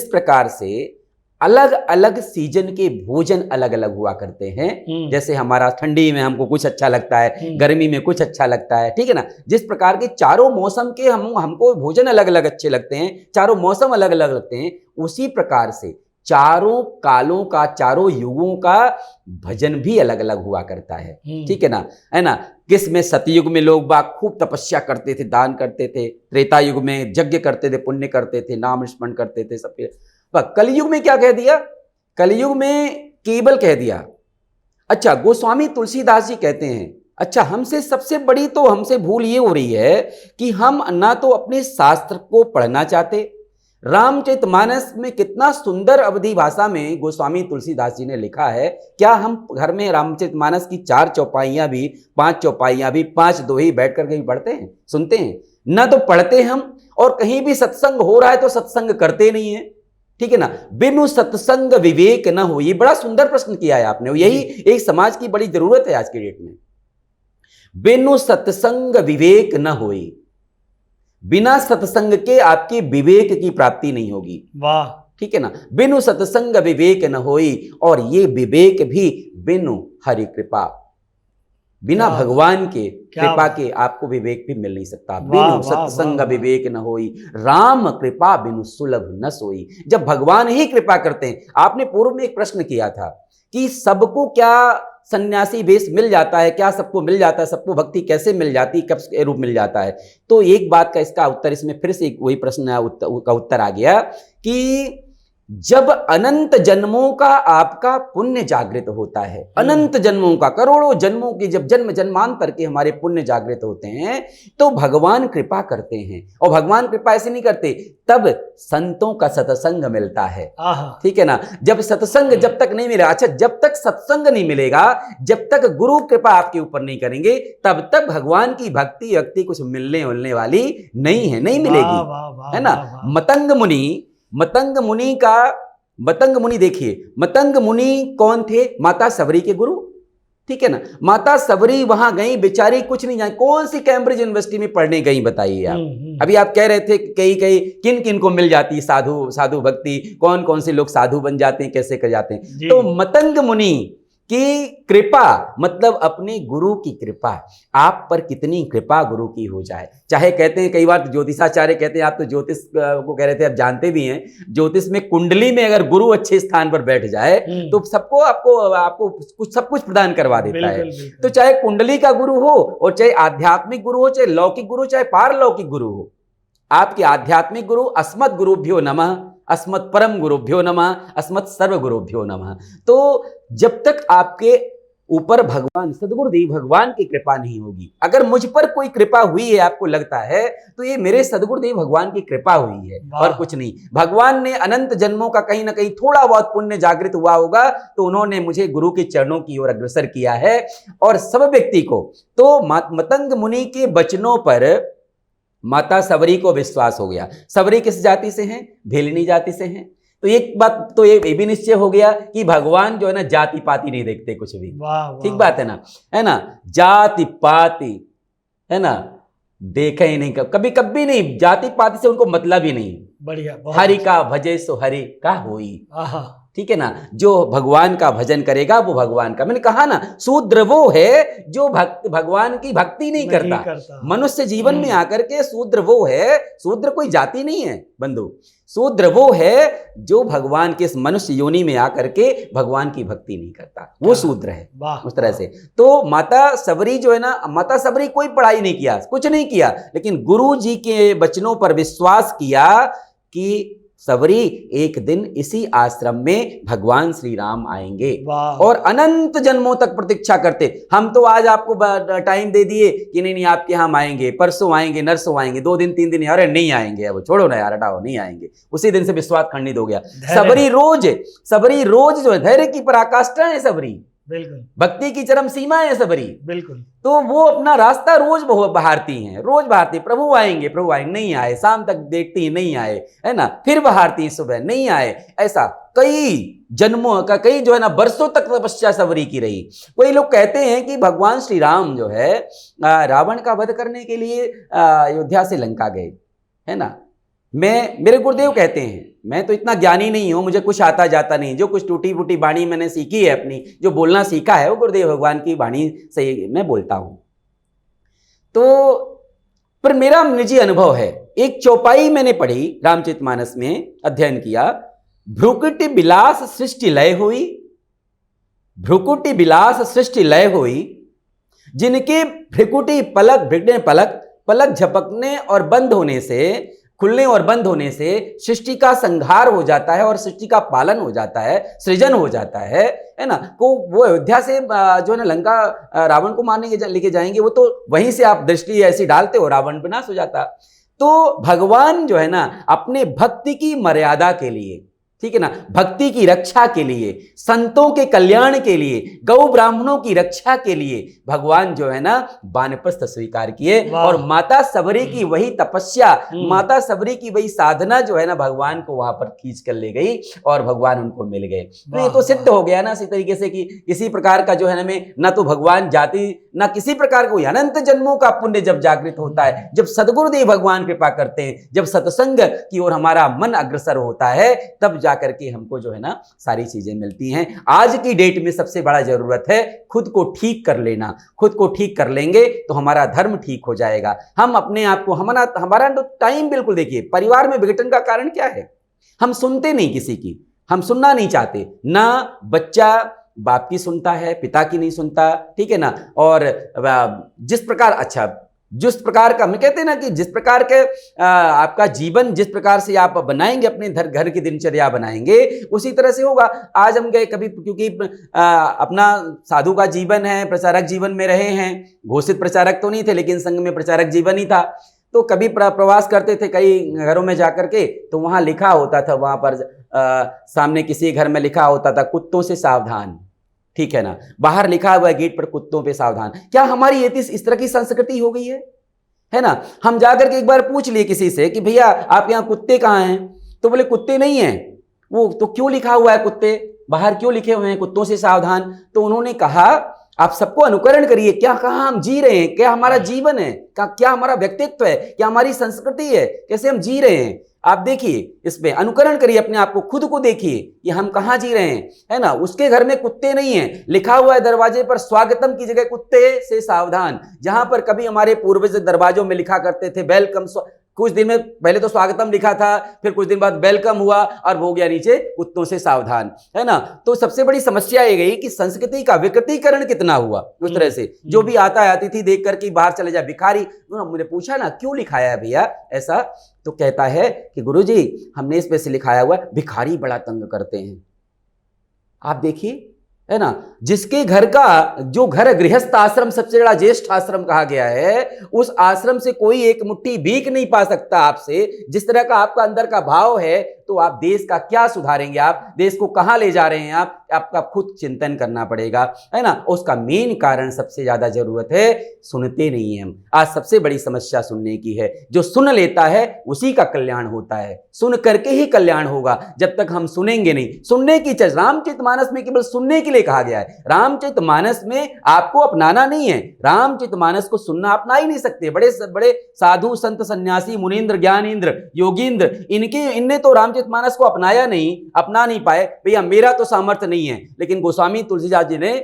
प्रकार से अलग अलग सीजन के भोजन अलग अलग हुआ करते हैं, जैसे हमारा ठंडी में हमको कुछ अच्छा लगता है, गर्मी में कुछ अच्छा लगता है, ठीक है ना। जिस प्रकार के चारों मौसम के हमको भोजन अलग अलग अच्छे लगते हैं, चारों मौसम अलग अलग लगते हैं, उसी प्रकार से चारों कालों का, चारों युगों का भजन भी अलग अलग हुआ करता है, ठीक है ना। किसमें सतयुग में लोग बाग खूब तपस्या करते थे, दान करते थे, त्रेता युग में यज्ञ करते थे, पुण्य करते थे, नाम स्मरण करते थे, सब। कलयुग में क्या कह दिया? कलयुग में केवल कह दिया। अच्छा, गोस्वामी तुलसीदास जी कहते हैं, अच्छा, हमसे सबसे बड़ी तो हमसे भूल ये हो रही है कि हम ना तो अपने शास्त्र को पढ़ना चाहते। रामचरितमानस में कितना सुंदर अवधी भाषा में गोस्वामी तुलसीदास जी ने लिखा है। क्या हम घर में रामचरितमानस की 4 चौपाइयां भी, 5 चौपाइयां भी, 5 दोहे बैठ करके भी पढ़ते हैं, सुनते हैं? ना तो पढ़ते हम, और कहीं भी सत्संग हो रहा है तो सत्संग करते नहीं है, ठीक है ना। बिनु सत्संग विवेक न हो, ये बड़ा सुंदर प्रश्न किया है आपने। यही एक समाज की बड़ी जरूरत है आज के डेट में। बिनु सत्संग विवेक न होई, बिना सत्संग के आपके विवेक की प्राप्ति नहीं होगी। वाह, ठीक है ना। बिनु सत्संग विवेक न होई, और ये विवेक भी बिनु हरि कृपा, बिना भगवान के कृपा के आपको विवेक भी मिल नहीं सकता। बिनु सत्संग विवेक न होई, राम कृपा बिनु सुलभ न सोई। जब भगवान ही कृपा करते हैं। आपने पूर्व में एक प्रश्न किया था कि सबको क्या सन्यासी वेश मिल जाता है, क्या सबको मिल जाता है, सबको भक्ति कैसे मिल जाती, कब रूप मिल जाता है? तो एक बात का इसका उत्तर, इसमें फिर से वही प्रश्न का उत्तर आ गया कि जब अनंत जन्मों का आपका पुण्य जागृत होता है, अनंत जन्मों का, करोड़ों जन्मों के जब जन्म जन्मांतर के हमारे पुण्य जागृत होते हैं तो भगवान कृपा करते हैं। और भगवान कृपा ऐसे नहीं करते, तब संतों का सत्संग मिलता है। ठीक है ना। जब सत्संग जब तक नहीं मिलेगा, अच्छा जब तक सत्संग नहीं मिलेगा, जब तक गुरु कृपा आपके ऊपर नहीं करेंगे, तब तक भगवान की भक्ति कुछ मिलने वाली नहीं है, नहीं मिलेगी, है ना। मतंग मुनि देखिए, मतंग मुनि कौन थे? माता सबरी के गुरु। ठीक है ना। माता सबरी वहां गई, बेचारी कुछ नहीं जानी, कौन सी कैम्ब्रिज यूनिवर्सिटी में पढ़ने गई बताइए आप। अभी आप कह रहे थे कई किन किन को मिल जाती है साधु भक्ति, कौन कौन से लोग साधु बन जाते हैं, कैसे कर जाते हैं। तो मतंग मुनि की कृपा मतलब अपने गुरु की कृपा। आप पर कितनी कृपा गुरु की हो जाए, चाहे कहते हैं कई बार ज्योतिषाचार्य कहते हैं, आप तो ज्योतिष को कह रहे थे, आप जानते भी हैं, ज्योतिष में कुंडली में अगर गुरु अच्छे स्थान पर बैठ जाए तो सबको आपको कुछ सब कुछ प्रदान करवा देता है। तो चाहे कुंडली का गुरु हो, और चाहे आध्यात्मिक गुरु हो, चाहे लौकिक गुरु, चाहे पारलौकिक गुरु हो, आपके आध्यात्मिक गुरु अस्मत् गुरुभ्यो नमः, अस्मत् परम गुरुभ्यो नमः, अस्मत् सर्व गुरुभ्यो नमः। तो जब तक आपके ऊपर भगवान सदगुरुदेव भगवान की कृपा नहीं होगी, अगर मुझ पर कोई कृपा हुई है आपको लगता है तो ये मेरे सदगुरुदेव भगवान की कृपा हुई है और कुछ नहीं। भगवान ने अनंत जन्मों का कहीं ना कहीं थोड़ा बहुत पुण्य जागृत हुआ होगा तो उन्होंने मुझे गुरु के चरणों की ओर अग्रसर किया है। और सब व्यक्ति को तो मतंग मुनि के वचनों पर माता सबरी को विश्वास हो गया। सबरी किस जाति से हैं? भेलिनी जाति से हैं। तो एक बात तो ये भी निश्चय हो गया कि भगवान जो है ना जाति पाति नहीं देखते कुछ भी। ठीक बात है ना, जाति पाति है ना देखा ही नहीं, कभी कभी नहीं, जाति पाति से उनको मतलब ही नहीं। बढ़िया, हरि का भजे सो हरि का होई। ठीक है ना, जो भगवान का भजन करेगा वो भगवान का। मैंने कहा ना, शूद्र वो है जो भगवान की भक्ति नहीं करता। मनुष्य जीवन में आकर के शूद्र वो है, शूद्र कोई जाति नहीं है बंधु, शूद्र वो है जो भगवान के मनुष्य योनि में आकर के भगवान की भक्ति नहीं करता, वो शूद्र है। उस तरह से तो माता सबरी जो है ना, माता सबरी कोई पढ़ाई नहीं किया, कुछ नहीं किया, लेकिन गुरु जी के वचनों पर विश्वास किया कि सबरी एक दिन इसी आश्रम में भगवान श्री राम आएंगे और अनंत जन्मों तक प्रतीक्षा करते। हम तो आज आपको टाइम दे दिए कि नहीं आपके यहाँ आएंगे, परसों आएंगे, नरसों आएंगे, 2 दिन 3 दिन, अरे नहीं आएंगे, अब छोड़ो ना यार, हटाओ, नहीं आएंगे। उसी दिन से विश्वास खंडित हो गया। सबरी रोज जो है धैर्य की पराकाष्ठा है सबरी, बिल्कुल भक्ति की चरम सीमा है सबरी, बिल्कुल। तो वो अपना रास्ता रोज बहारती हैं, रोज बहारती, प्रभु आएंगे, नहीं आए, शाम तक देखती हैं नहीं आए, है ना, फिर बहारती हैं, सुबह नहीं आए। ऐसा कई जन्मों का, कई जो है ना वर्षों तक तपस्या सबरी की रही। कोई लोग कहते हैं कि भगवान श्री राम जो है रावण का वध करने के लिए अयोध्या से लंका गए, है ना। मेरे गुरुदेव कहते हैं, मैं तो इतना ज्ञानी नहीं हूं, मुझे कुछ आता जाता नहीं, जो कुछ टूटी फूटी वाणी मैंने सीखी है, अपनी जो बोलना सीखा है वो गुरुदेव भगवान की वाणी से मैं बोलता हूं। तो पर मेरा निजी अनुभव है, एक चौपाई मैंने पढ़ी रामचरितमानस में, अध्ययन किया, भ्रुकुटि विलास सृष्टि लय हुई, भ्रुकुटि विलास सृष्टि लय हुई, जिनके भ्रुकुटि पलक झपकने और बंद होने से, खुलने और बंद होने से सृष्टि का संहार हो जाता है और सृष्टि का पालन हो जाता है, सृजन हो जाता है ना। को वो अयोध्या से जो है ना लंका रावण को मारने लेके जाएंगे, वो तो वहीं से आप दृष्टि ऐसी डालते हो, रावण विनाश हो जाता। तो भगवान जो है ना अपने भक्ति की मर्यादा के लिए, ठीक है ना, भक्ति की रक्षा के लिए, संतों के कल्याण के लिए, गौ ब्राह्मणों की रक्षा के लिए भगवान जो है ना वानप्रस्थ स्वीकार किए। और माता सबरी की वही तपस्या, माता सबरी की वही साधना जो है ना भगवान को वहां पर खींच कर ले गई और भगवान उनको मिल गए। तो ये तो सिद्ध हो गया ना इसी तरीके से कि किसी प्रकार का जो है ना न तो भगवान जाति, न किसी प्रकार को, अनंत जन्मों का पुण्य जब जागृत होता है, जब सदगुरुदेव भगवान कृपा करते हैं, जब सत्संग की ओर हमारा मन अग्रसर होता है, तब जाकर के हमको जो है ना सारी चीजें मिलती हैं। आज की डेट में सबसे बड़ा जरूरत है खुद को ठीक कर लेना। खुद को ठीक कर लेंगे तो हमारा धर्म ठीक हो जाएगा। हम अपने आप को, हमारा तो टाइम बिल्कुल, देखिए परिवार में विघटन का कारण क्या है? हम सुनते नहीं किसी की, हम सुनना नहीं चाहते ना। बच्चा बाप की सुनता है, पिता की नहीं सुनता, ठीक है ना। और जिस प्रकार, अच्छा जिस प्रकार का हम कहते हैं ना कि जिस प्रकार के आपका जीवन जिस प्रकार से आप बनाएंगे, अपने घर की दिनचर्या बनाएंगे, उसी तरह से होगा। आज हम गए कभी, क्योंकि अपना साधु का जीवन है, प्रचारक जीवन में रहे हैं, घोषित प्रचारक तो नहीं थे लेकिन संघ में प्रचारक जीवन ही था। तो कभी प्रवास करते थे कई घरों में जाकर के, तो वहां लिखा होता था, वहां पर सामने किसी घर में लिखा होता था कुत्तों से सावधान, ठीक है ना, बाहर लिखा हुआ है गेट पर कुत्तों पे सावधान। क्या हमारी ये इस तरह की संस्कृति हो गई है ना? हम जाकर के एक बार पूछ लिए किसी से कि भैया आप यहाँ कुत्ते कहाँ हैं, तो बोले कुत्ते नहीं हैं। वो तो क्यों लिखा हुआ है कुत्ते, बाहर क्यों लिखे हुए हैं कुत्तों से सावधान? तो उन्होंने कहा आप सबको अनुकरण करिए, क्या कहाँ हम जी रहे हैं, क्या हमारा जीवन है, क्या हमारा व्यक्तित्व है, क्या हमारी संस्कृति है, कैसे हम जी रहे हैं। आप देखिए, इसमें अनुकरण करिए, अपने आप को, खुद को देखिए कि हम कहाँ जी रहे हैं, है ना। उसके घर में कुत्ते नहीं हैं, लिखा हुआ है दरवाजे पर स्वागतम की जगह कुत्ते से सावधान। जहां पर कभी हमारे पूर्वज दरवाजों में लिखा करते थे वेलकम, कुछ दिन में पहले तो स्वागतम लिखा था, फिर कुछ दिन बाद वेलकम हुआ और हो गया नीचे कुत्तों से सावधान, है ना। तो सबसे बड़ी समस्या ये गई कि संस्कृति का विकृतीकरण कितना हुआ उस तरह से। जो भी आता है अतिथि देख करके बाहर चले जाए, भिखारी। मुझे पूछा ना क्यों लिखाया है भैया ऐसा, तो कहता है कि गुरुजी हमने इस पे से लिखाया हुआ है भिखारी बड़ा तंग करते हैं। आप देखिए, है ना, जिसके घर का जो घर गृहस्थ आश्रम सबसे बड़ा ज्येष्ठ आश्रम कहा गया है, उस आश्रम से कोई एक मुट्ठी भीख नहीं पा सकता आपसे। जिस तरह का आपका अंदर का भाव है, तो आप देश का क्या सुधारेंगे, आप देश को कहां ले जा रहे हैं, आपका खुद चिंतन करना पड़ेगा, है ना। उसका मेन कारण सबसे ज्यादा जरूरत है, सुनते नहीं हैं हम। आज सबसे बड़ी समस्या सुनने की है। जो सुन लेता है उसी का कल्याण होता है, सुन करके ही कल्याण होगा। जब तक हम सुनेंगे नहीं, सुनने की चीज रामचरितमानस में केवल सुनने के लिए कहा गया है। रामचरितमानस में आपको अपनाना नहीं है, रामचरितमानस को सुनना अपना ही नहीं सकते। बड़े बड़े साधु संत सन्यासी मुनीन्द्र ज्ञानेन्द्र योगींद्र, इनने तो रामचरितमानस को अपनाया नहीं, अपना नहीं पाए। भैया मेरा तो सामर्थ्य नहीं है, लेकिन गोस्वामी तुलसीदास जी ने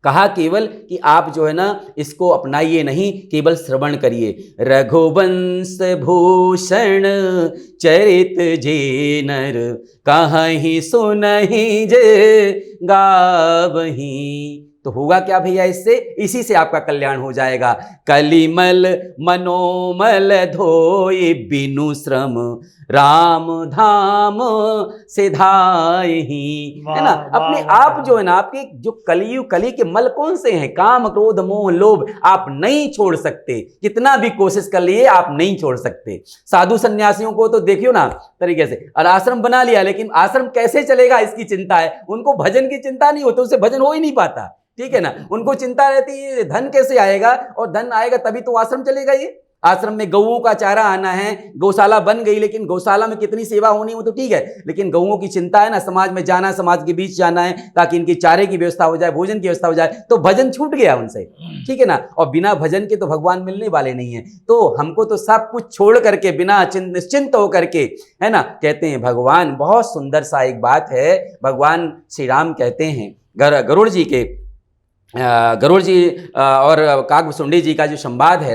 कहा केवल कि आप जो है ना इसको अपनाइए नहीं, केवल श्रवण करिए। रघुवंश भूषण चरित जे नर, कहीं सुनहि जे गावहीं। तो होगा क्या भैया इससे, इसी से आपका कल्याण हो जाएगा। कलिमल मनोमल धोए बिनु श्रम, राम धाम सिधाई, है ना। अपने आप जो है ना, आपके जो कली के मल कौन से हैं, काम क्रोध मोह लोभ, आप नहीं छोड़ सकते। कितना भी कोशिश कर लिए आप नहीं छोड़ सकते। साधु सन्यासियों को तो देखियो ना तरीके से, और आश्रम बना लिया, लेकिन आश्रम कैसे चलेगा इसकी चिंता है। उनको भजन की चिंता नहीं होती, उससे भजन हो ही नहीं पाता, ठीक है ना। उनको चिंता रहती है धन कैसे आएगा, और धन आएगा तभी तो आश्रम चलेगा। ये आश्रम में गऊओं का चारा आना है, गौशाला बन गई, लेकिन गौशाला में कितनी सेवा होनी वो तो ठीक है, लेकिन गऊओं की चिंता है ना, समाज में जाना, समाज के बीच जाना है, ताकि इनकी चारे की व्यवस्था हो जाए, भोजन की व्यवस्था हो जाए। तो भजन छूट गया उनसे, ठीक है ना। और बिना भजन के तो भगवान मिलने वाले नहीं है। तो हमको तो सब कुछ छोड़ करके, बिना निश्चिंत होकर के, है ना, कहते हैं भगवान। बहुत सुंदर सा एक बात है, भगवान श्री राम कहते हैं गरुड़ जी के, गरुड़ जी और काकभुसुंडी जी का जो संवाद है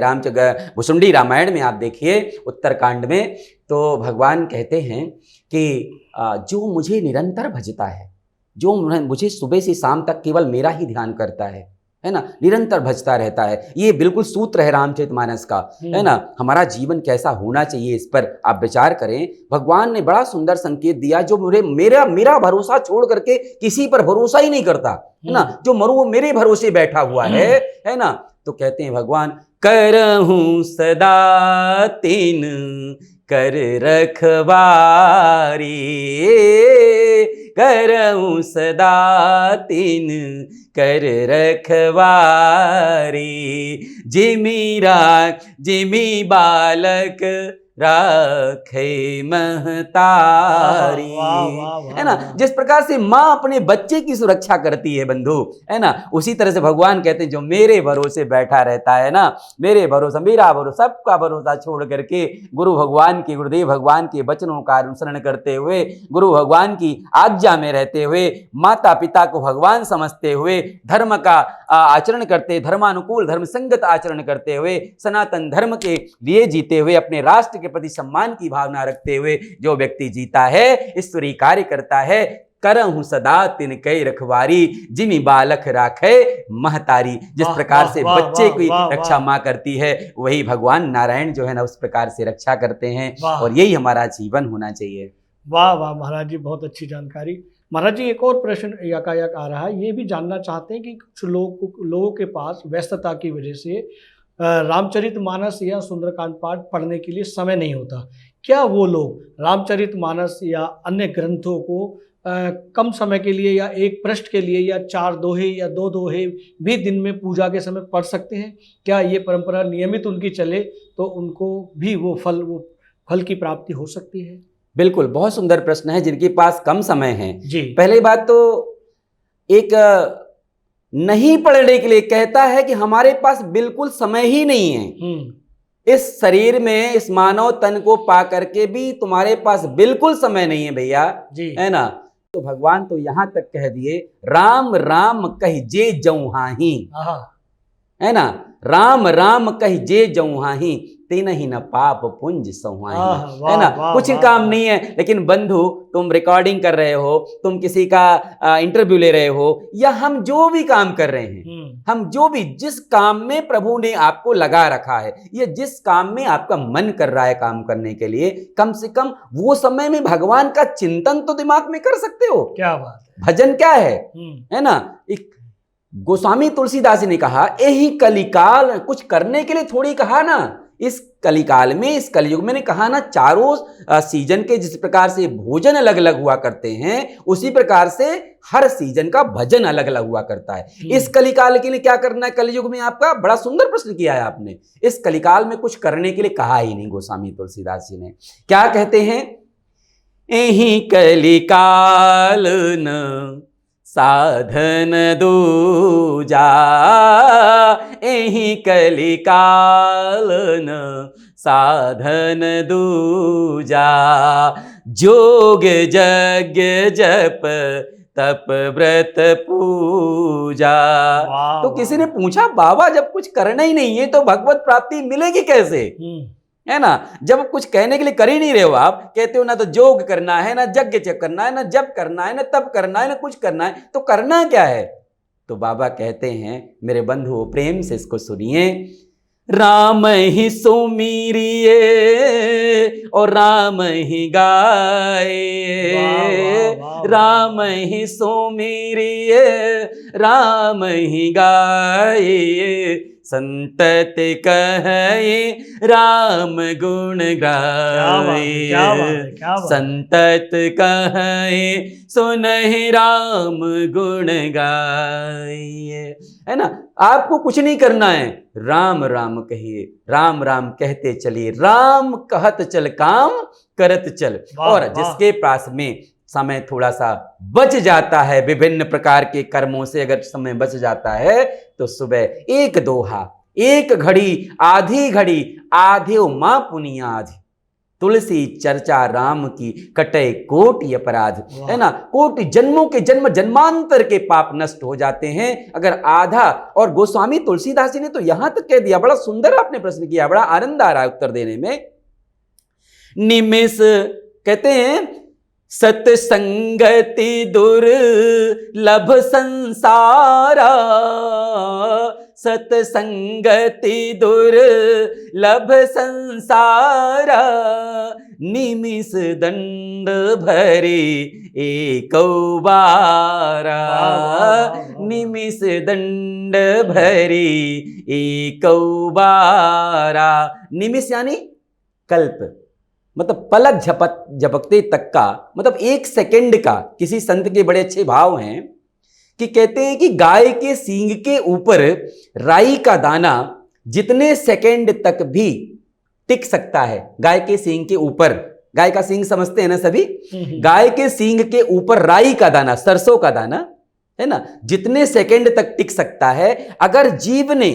भुसुंडी रामायण में आप देखिए उत्तरकांड में, तो भगवान कहते हैं कि जो मुझे निरंतर भजता है, जो मुझे सुबह से शाम तक केवल मेरा ही ध्यान करता है ना, निरंतर भजता रहता है। ये बिल्कुल सूत्र है रामचरितमानस का, है ना। हमारा जीवन कैसा होना चाहिए इस पर आप विचार करें। भगवान ने बड़ा सुंदर संकेत दिया, जो मेरा भरोसा छोड़ करके किसी पर भरोसा ही नहीं करता, है ना, जो वो मेरे भरोसे बैठा हुआ है ना। तो कहते हैं भगवान, करहूं सदा तीन कर रखवारी, करहूं सदा तीन कर रखवारी, जिमी बालक राखे महतारी, है ना। जिस प्रकार से माँ अपने बच्चे की सुरक्षा करती है बंधु, है ना, उसी तरह से भगवान कहते हैं जो मेरे भरोसे बैठा रहता है ना, मेरा भरोसा सबका भरोसा छोड़ करके गुरुदेव भगवान के वचनों का अनुसरण करते हुए, गुरु भगवान की आज्ञा में रहते हुए, माता पिता को भगवान समझते हुए, धर्म का आचरण करते, धर्मानुकूल धर्म संगत आचरण करते हुए, सनातन धर्म के लिए जीते हुए, अपने राष्ट्र के प्रति सम्मान की भावना रखते हुए जो व्यक्ति जीता है, ईश्वरीय कार्य करता है, करहूं सदा तिनके रखवारी, जिमि बालक राखे महतारी। जिस प्रकार से बच्चे की रक्षा माँ करती है, वही भगवान नारायण जो है ना उस प्रकार से रक्षा करते हैं, और यही हमारा जीवन होना चाहिए। वाह वाह महाराज जी, बहुत अच्छी जानकारी। महाराज जी, एक और प्रश्न यकायक आ रहा है, ये भी जानना चाहते हैं कि कुछ लोगों के पास व्यस्तता की वजह से रामचरितमानस या सुंदरकांड पाठ पढ़ने के लिए समय नहीं होता। क्या वो लोग रामचरितमानस या अन्य ग्रंथों को कम समय के लिए या एक पृष्ठ के लिए या 4 दोहे या 2 दोहे भी दिन में पूजा के समय पढ़ सकते हैं? क्या ये परंपरा नियमित उनकी चले तो उनको भी वो फल की प्राप्ति हो सकती है? बिल्कुल, बहुत सुंदर प्रश्न है। जिनके पास कम समय है जी, पहली बात तो एक नहीं पढ़ने के लिए कहता है कि हमारे पास बिल्कुल समय ही नहीं है। इस शरीर में, इस मानव तन को पा करके भी तुम्हारे पास बिल्कुल समय नहीं है भैया, है ना। तो भगवान तो यहां तक कह दिए, राम राम कह जे जौहाही, है ना। राम राम कह जे जौहाही, तीन ही न पाप पुंज सहुआही, है ना। कुछ काम नहीं है, लेकिन बंधु तुम रिकॉर्डिंग कर रहे हो, तुम किसी का इंटरव्यू ले रहे हो, या हम जो भी काम कर रहे हैं, हम जो भी जिस काम में प्रभु ने आपको लगा रखा है, या जिस काम में आपका मन कर रहा है काम करने के लिए, कम से कम वो समय में भगवान का चिंतन तो दिमाग में कर सकते हो। क्या बात है। भजन क्या है ना। एक गोस्वामी तुलसीदास जी ने कहा, यही कलिकाल, कुछ करने के लिए थोड़ी कहा ना। इस कलिकाल में, इस कलयुग में ने कहा ना, चारों सीजन के जिस प्रकार से भोजन अलग अलग हुआ करते हैं, उसी प्रकार से हर सीजन का भजन अलग अलग हुआ करता है। इस कलिकाल के लिए क्या करना है कलयुग में? आपका बड़ा सुंदर प्रश्न किया है आपने। इस कलिकाल में कुछ करने के लिए कहा ही नहीं गोस्वामी तुलसीदास जी ने। क्या कहते हैं? यही कलिकाल न साधन दूजा, यही कलिकाल न साधन दूजा, जोग यज्ञ जप तप व्रत पूजा। तो किसी ने पूछा, बाबा जब कुछ करना ही नहीं है तो भगवत प्राप्ति मिलेगी कैसे, है ना। जब कुछ कहने के लिए कर ही नहीं रहे हो, आप कहते हो ना तो जोग करना है, ना यज्ञ करना है, ना जप करना है, ना तप करना है, ना कुछ करना है, तो करना क्या है? तो बाबा कहते हैं, मेरे बंधुओं प्रेम से इसको सुनिए, राम ही सुमीरिए और राम ही गाए, राम ही सुमीरिए राम ही गाए, संतत कहे राम गुण गाए, संतत कहे सुनहि राम गुण गाए, है ना। आपको कुछ नहीं करना है, राम राम कहिए, राम राम कहते चलिए, राम कहत चल काम करत चल। और जिसके पास में समय थोड़ा सा बच जाता है विभिन्न प्रकार के कर्मों से, अगर समय बच जाता है तो सुबह एक दोहा, एक घड़ी, आधी घड़ी, आधे माँ पुनिया आधी, तुलसी चर्चा राम की कटे कोटि अपराध, है ना। कोटि जन्मों के जन्म जन्मांतर के पाप नष्ट हो जाते हैं अगर आधा। और गोस्वामी तुलसीदास जी ने तो यहां तक कह दिया, बड़ा सुंदर आपने प्रश्न किया, बड़ा आनंद आ रहा है उत्तर देने में। निमिष कहते हैं, सत्संगति दुर्लभ संसारा, सत्संगति दुर्लभ संसारा, निमिष दंड भरे एको बारा, निमिष दंड भरे एको बारा। निमिष यानी कल्प, मतलब पलक झपकते तक का, मतलब 1 सेकंड का। किसी संत के बड़े अच्छे भाव हैं कि कहते हैं कि गाय के सींग के ऊपर राई का दाना जितने सेकंड तक भी टिक सकता है, गाय के सींग के ऊपर, गाय का सींग समझते हैं ना सभी, गाय के सींग के ऊपर राई का दाना, सरसों का दाना, है ना, जितने सेकंड तक टिक सकता है। अगर जीव ने,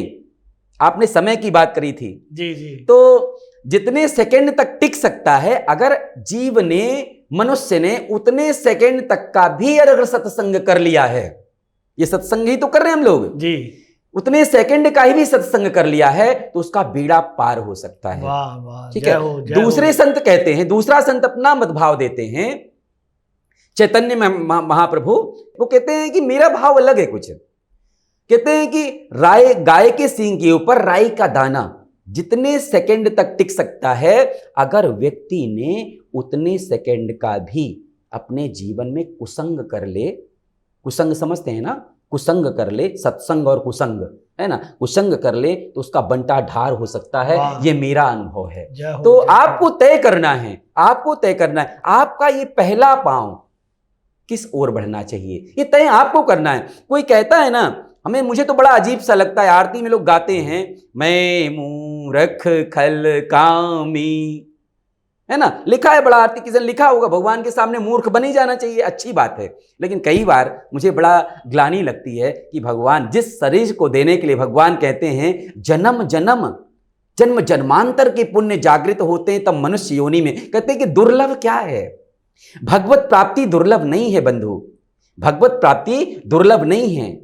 आपने समय की बात करी थी जी जी, तो जितने सेकंड तक टिक सकता है, अगर जीव ने, मनुष्य ने उतने सेकंड तक का भी अगर सत्संग कर लिया है, ये सत्संग ही तो कर रहे हैं हम लोग जी, उतने सेकंड का ही भी सत्संग कर लिया है तो उसका बेड़ा पार हो सकता है। वाह वाह, ठीक है। दूसरे संत कहते हैं, दूसरा संत अपना मतभाव देते हैं चैतन्य महाप्रभु वो कहते हैं कि मेरा भाव अलग है कुछ। कहते हैं कि गाय के सींग के ऊपर राई का दाना जितने सेकंड तक टिक सकता है, अगर व्यक्ति ने उतने सेकंड का भी अपने जीवन में कुसंग कर ले, कुसंग समझते हैं ना, कुसंग कर ले, सत्संग और कुसंग है ना, कुसंग कर ले तो उसका बंटा ढार हो सकता है। ये मेरा अनुभव है। तो आपको तय करना है, आपको तय करना है आपका ये पहला पांव किस ओर बढ़ना चाहिए, ये तय आपको करना है। कोई कहता है ना, मुझे तो बड़ा अजीब सा लगता है, आरती में लोग गाते हैं, मैं मूर्ख खल कामी, है ना, लिखा है बड़ा, आरती किसी ने लिखा होगा, भगवान के सामने मूर्ख बन ही जाना चाहिए, अच्छी बात है। लेकिन कई बार मुझे बड़ा ग्लानि लगती है कि भगवान जिस शरीर को देने के लिए भगवान कहते हैं जन्म जन्म जन्मांतर के पुण्य जागृत होते हैं तब मनुष्य योनि में, कहते हैं कि दुर्लभ क्या है, भगवत प्राप्ति दुर्लभ नहीं है बंधु, भगवत प्राप्ति दुर्लभ नहीं है।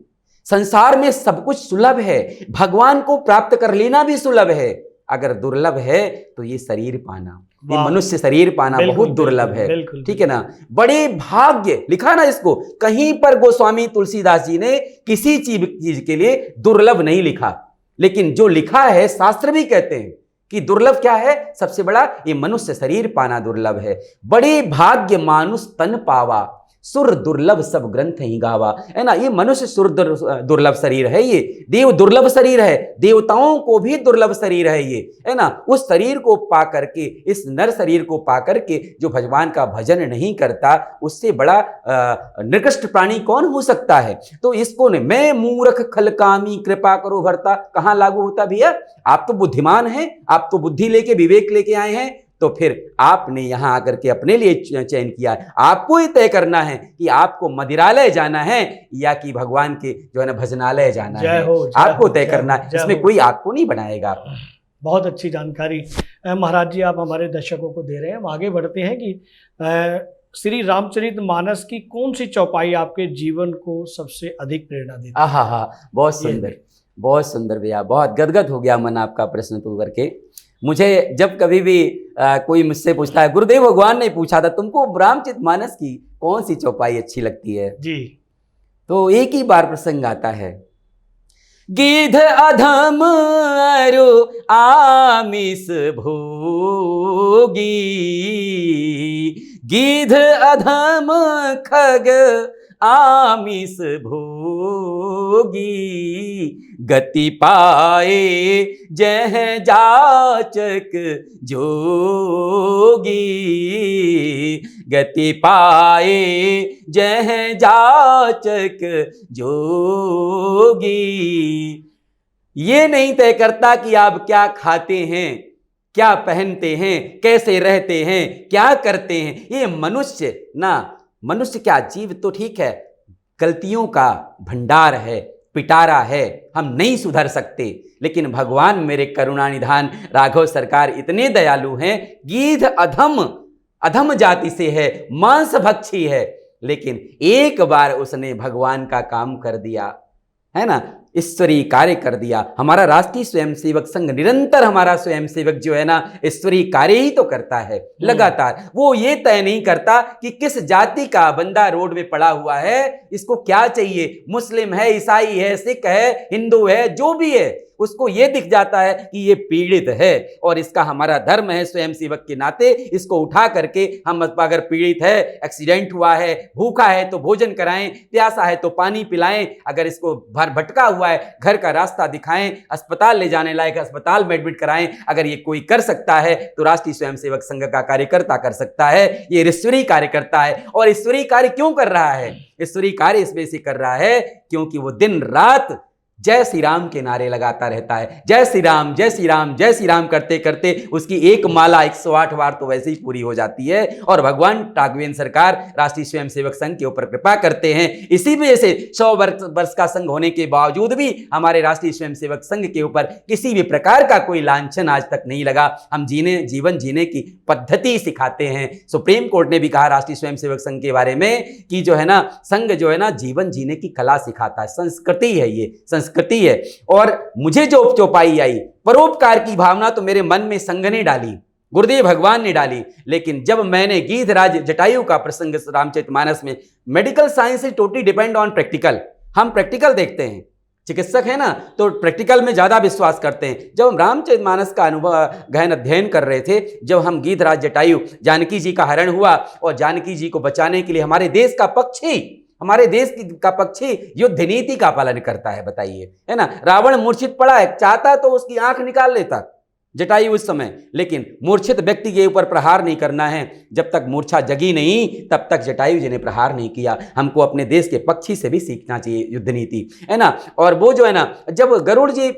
संसार में सब कुछ सुलभ है, भगवान को प्राप्त कर लेना भी सुलभ है। अगर दुर्लभ है तो ये शरीर पाना, ये मनुष्य शरीर पाना बहुत दुर्लभ है, ठीक है ना। बड़े भाग्य लिखा ना इसको, कहीं पर गोस्वामी तुलसीदास जी ने किसी चीज के लिए दुर्लभ नहीं लिखा, लेकिन जो लिखा है शास्त्र भी कहते हैं कि दुर्लभ क्या है, सबसे बड़ा ये मनुष्य शरीर पाना दुर्लभ है। बड़े भाग्य मानुष तन पावा, सुर दुर्लभ सब ग्रंथ ही गावा, है ना। ये मनुष्य सुर दुर्लभ शरीर है, ये देव दुर्लभ शरीर है, देवताओं को भी दुर्लभ शरीर है ये, है ना। उस शरीर को पा करके, इस नर शरीर को पा करके जो भगवान का भजन नहीं करता, उससे बड़ा निकृष्ट प्राणी कौन हो सकता है। तो इसको ने मैं मूर्ख खलकामी कृपा करो भरता कहां लागू होता भैया। आप तो बुद्धिमान हैं, आप तो बुद्धि लेके विवेक लेके आए हैं, तो फिर आपने यहां आकर के अपने लिए चयन किया है। आपको ही तय करना है कि आपको मदिरालय जाना है या कि भगवान के जो है ना भजनालय जाना है, आपको तय करना है, इसमें कोई आपको नहीं बनाएगा। बहुत अच्छी जानकारी महाराज जी आप हमारे दर्शकों को दे रहे हैं। हम आगे बढ़ते हैं कि श्री रामचरितमानस की कौन सी चौपाई आपके जीवन को सबसे अधिक प्रेरणा देती है? हाँ, बहुत सुंदर, बहुत सुंदर भैया, बहुत गदगद हो गया मन आपका प्रश्न तो करके। मुझे जब कभी भी कोई मुझसे पूछता है, गुरुदेव भगवान ने पूछा था तुमको रामचरितमानस की कौन सी चौपाई अच्छी लगती है जी, तो एक ही बार प्रसंग आता है, गिध अधम अरु आमिष भोगी, गिध अधम खग आमिष भोगी, गति पाए जह जाचक जोगी, गति पाए जह जाचक जोगी। ये नहीं तय करता कि आप क्या खाते हैं, क्या पहनते हैं, कैसे रहते हैं, क्या करते हैं। ये मनुष्य ना, मनुष्य क्या जीव तो ठीक है, गलतियों का भंडार है, पिटारा है, हम नहीं सुधर सकते। लेकिन भगवान मेरे करुणा निधान राघव सरकार इतने दयालु हैं, गीध अधम जाति से है, मांस भक्षी है, लेकिन एक बार उसने भगवान का काम कर दिया, है ना, ईश्वरीय कार्य कर दिया। हमारा राष्ट्रीय स्वयंसेवक संघ निरंतर, हमारा स्वयंसेवक जो है ना ईश्वरीय कार्य ही तो करता है लगातार। वो ये तय नहीं करता कि किस जाति का बंदा रोड में पड़ा हुआ है, इसको क्या चाहिए, मुस्लिम है, ईसाई है, सिख है, हिंदू है, जो भी है, उसको ये दिख जाता है कि ये पीड़ित है और इसका हमारा धर्म है स्वयंसेवक के नाते इसको उठा करके हम, अगर पीड़ित है, एक्सीडेंट हुआ है, भूखा है तो भोजन कराएं, प्यासा है तो पानी पिलाएं, अगर इसको भटका हुआ है घर का रास्ता दिखाएं, अस्पताल ले जाने लायक अस्पताल में एडमिट कराएं। अगर ये कोई कर सकता है तो राष्ट्रीय स्वयंसेवक संघ का कार्यकर्ता कर सकता है। ये ईश्वरीय कार्य करता है। और ईश्वरीय कार्य क्यों कर रहा है? ईश्वरीय कार्य इसमें से कर रहा है क्योंकि वो दिन रात जय श्री राम के नारे लगाता रहता है। जय श्री राम, जय श्री राम, जय श्री राम करते करते उसकी एक माला 108 बार तो वैसे ही पूरी हो जाती है। और भगवान राघवेंद्र सरकार राष्ट्रीय स्वयंसेवक संघ के ऊपर कृपा करते हैं। इसी वजह से 100 वर्ष का संघ होने के बावजूद भी हमारे राष्ट्रीय स्वयंसेवक संघ के ऊपर किसी भी प्रकार का कोई लांछन आज तक नहीं लगा। हम जीवन जीने की पद्धति सिखाते हैं। सुप्रीम कोर्ट ने भी कहा राष्ट्रीय स्वयंसेवक संघ के बारे में कि जो है ना, संघ जो है ना जीवन जीने की कला सिखाता है, संस्कृति है, ये संस्कृति है। और मुझे जो चौपाई आई, परोपकार की भावना तो मेरे मन में संघ ने डाली। गुरुदेव भगवान ने डाली। लेकिन जब मैंने गीधराज जटायु का प्रसंग रामचरितमानस में, medical science is totally depend on practical, हम प्रैक्टिकल देखते हैं, चिकित्सक है ना, तो प्रैक्टिकल में ज्यादा विश्वास करते हैं। जब हम रामचरितमानस का अनुभव गहन अध्ययन कर रहे थे, जब हम गीधराज जटायु, जानकी जी का हरण हुआ और जानकी जी को बचाने के लिए हमारे देश का पक्षी युद्ध नीति का पालन करता है, बताइए, है ना। रावण मूर्छित पड़ा है, चाहता तो उसकी आंख निकाल लेता जटायु उस समय, लेकिन मूर्छित व्यक्ति के ऊपर प्रहार नहीं करना है। जब तक मूर्छा जगी नहीं तब तक जटायु जी ने प्रहार नहीं किया। हमको अपने देश के पक्षी से भी सीखना चाहिए युद्ध नीति, है ना। और वो जो है ना, जब गरुड़ जी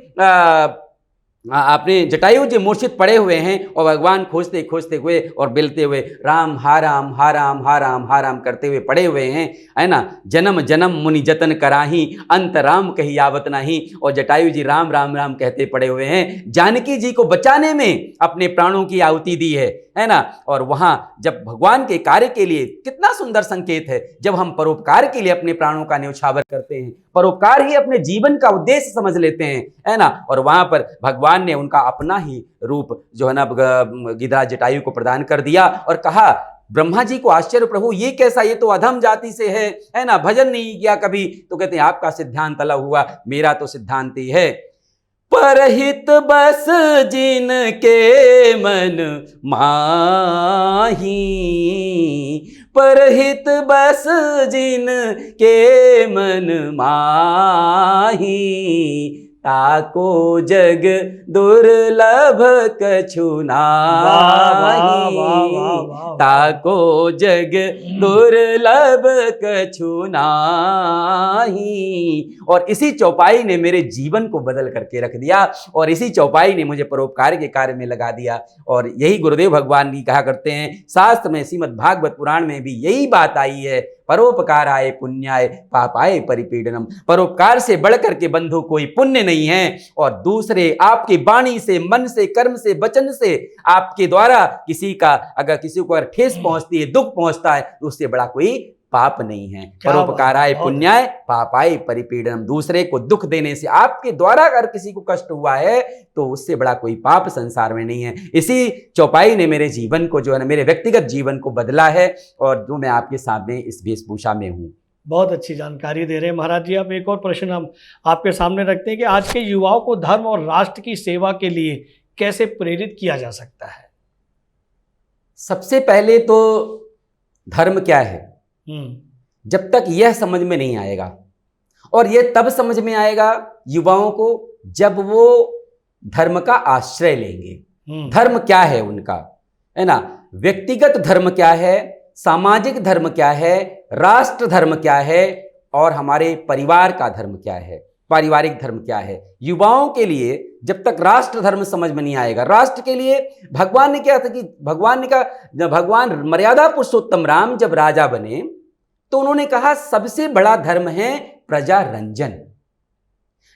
अपने जटायु जी मूर्छित पड़े हुए हैं और भगवान खोजते खोजते हुए और बिलते हुए राम हा राम हा राम हा राम हा राम करते हुए पड़े हुए हैं, है ना। जन्म जन्म मुनि जतन कराही, अंत राम कही आवत नाही। और जटायु जी राम राम राम कहते पड़े हुए हैं, जानकी जी को बचाने में अपने प्राणों की आहुति दी है ना। और वहां जब भगवान के कार्य के लिए, कितना सुंदर संकेत है, जब हम परोपकार के लिए अपने प्राणों का न्यौछावर करते हैं, परोपकार ही अपने जीवन का उद्देश्य समझ लेते हैं, है ना। और वहां पर भगवान ने उनका अपना ही रूप जो है ना गीधराज जटायु को प्रदान कर दिया और कहा, ब्रह्मा जी को आश्चर्य, प्रभु ये कैसा, ये तो अधम जाति से है ना, भजन नहीं किया कभी। तो कहते हैं आपका सिद्धांत अलग हुआ, मेरा तो सिद्धांत ही है। परहित बस जिनके मन माही, परहित बस जिनके मन माही, ताको जग दुर्लभ कछु नाही, ताको जग दुर्लभ कछु नाही। और इसी चौपाई ने मेरे जीवन को बदल करके रख दिया और इसी चौपाई ने मुझे परोपकार के कार्य में लगा दिया। और यही गुरुदेव भगवान भी कहा करते हैं, शास्त्र में श्रीमद् भागवत पुराण में भी यही बात आई है, परोपकाराय पुण्याय पापाय परिपीडनम। परोपकार से बढ़कर के बंधु कोई पुण्य नहीं है। और दूसरे आपकी वाणी से, मन से, कर्म से, वचन से आपके द्वारा किसी का अगर किसी को अगर ठेस पहुंचती है, दुख पहुंचता है, तो उससे बड़ा कोई पाप नहीं है। परोपकाराय पुण्याय पापाय परिपीडनम। दूसरे को दुख देने से, आपके द्वारा अगर किसी को कष्ट हुआ है तो उससे बड़ा कोई पाप संसार में नहीं है। इसी चौपाई ने मेरे जीवन को जो है ना, मेरे व्यक्तिगत जीवन को बदला है और जो मैं आपके सामने इस वेशभूषा में हूँ। बहुत अच्छी जानकारी दे रहे हैं महाराज जी। अब एक और प्रश्न हम आपके सामने रखते हैं कि आज के युवाओं को धर्म और राष्ट्र की सेवा के लिए कैसे प्रेरित किया जा सकता है? सबसे पहले तो धर्म क्या है, जब तक यह समझ में नहीं आएगा, और यह तब समझ में आएगा युवाओं को जब वो धर्म का आश्रय लेंगे। धर्म क्या है उनका, है ना, व्यक्तिगत धर्म क्या है, सामाजिक धर्म क्या है, राष्ट्र धर्म क्या है, और हमारे परिवार का धर्म क्या है, पारिवारिक धर्म क्या है। युवाओं के लिए जब तक राष्ट्र धर्म समझ में नहीं आएगा, राष्ट्र के लिए भगवान ने क्या था कि भगवान ने कहा, जब भगवान मर्यादा पुरुषोत्तम राम जब राजा बने तो उन्होंने कहा सबसे बड़ा धर्म है प्रजा रंजन,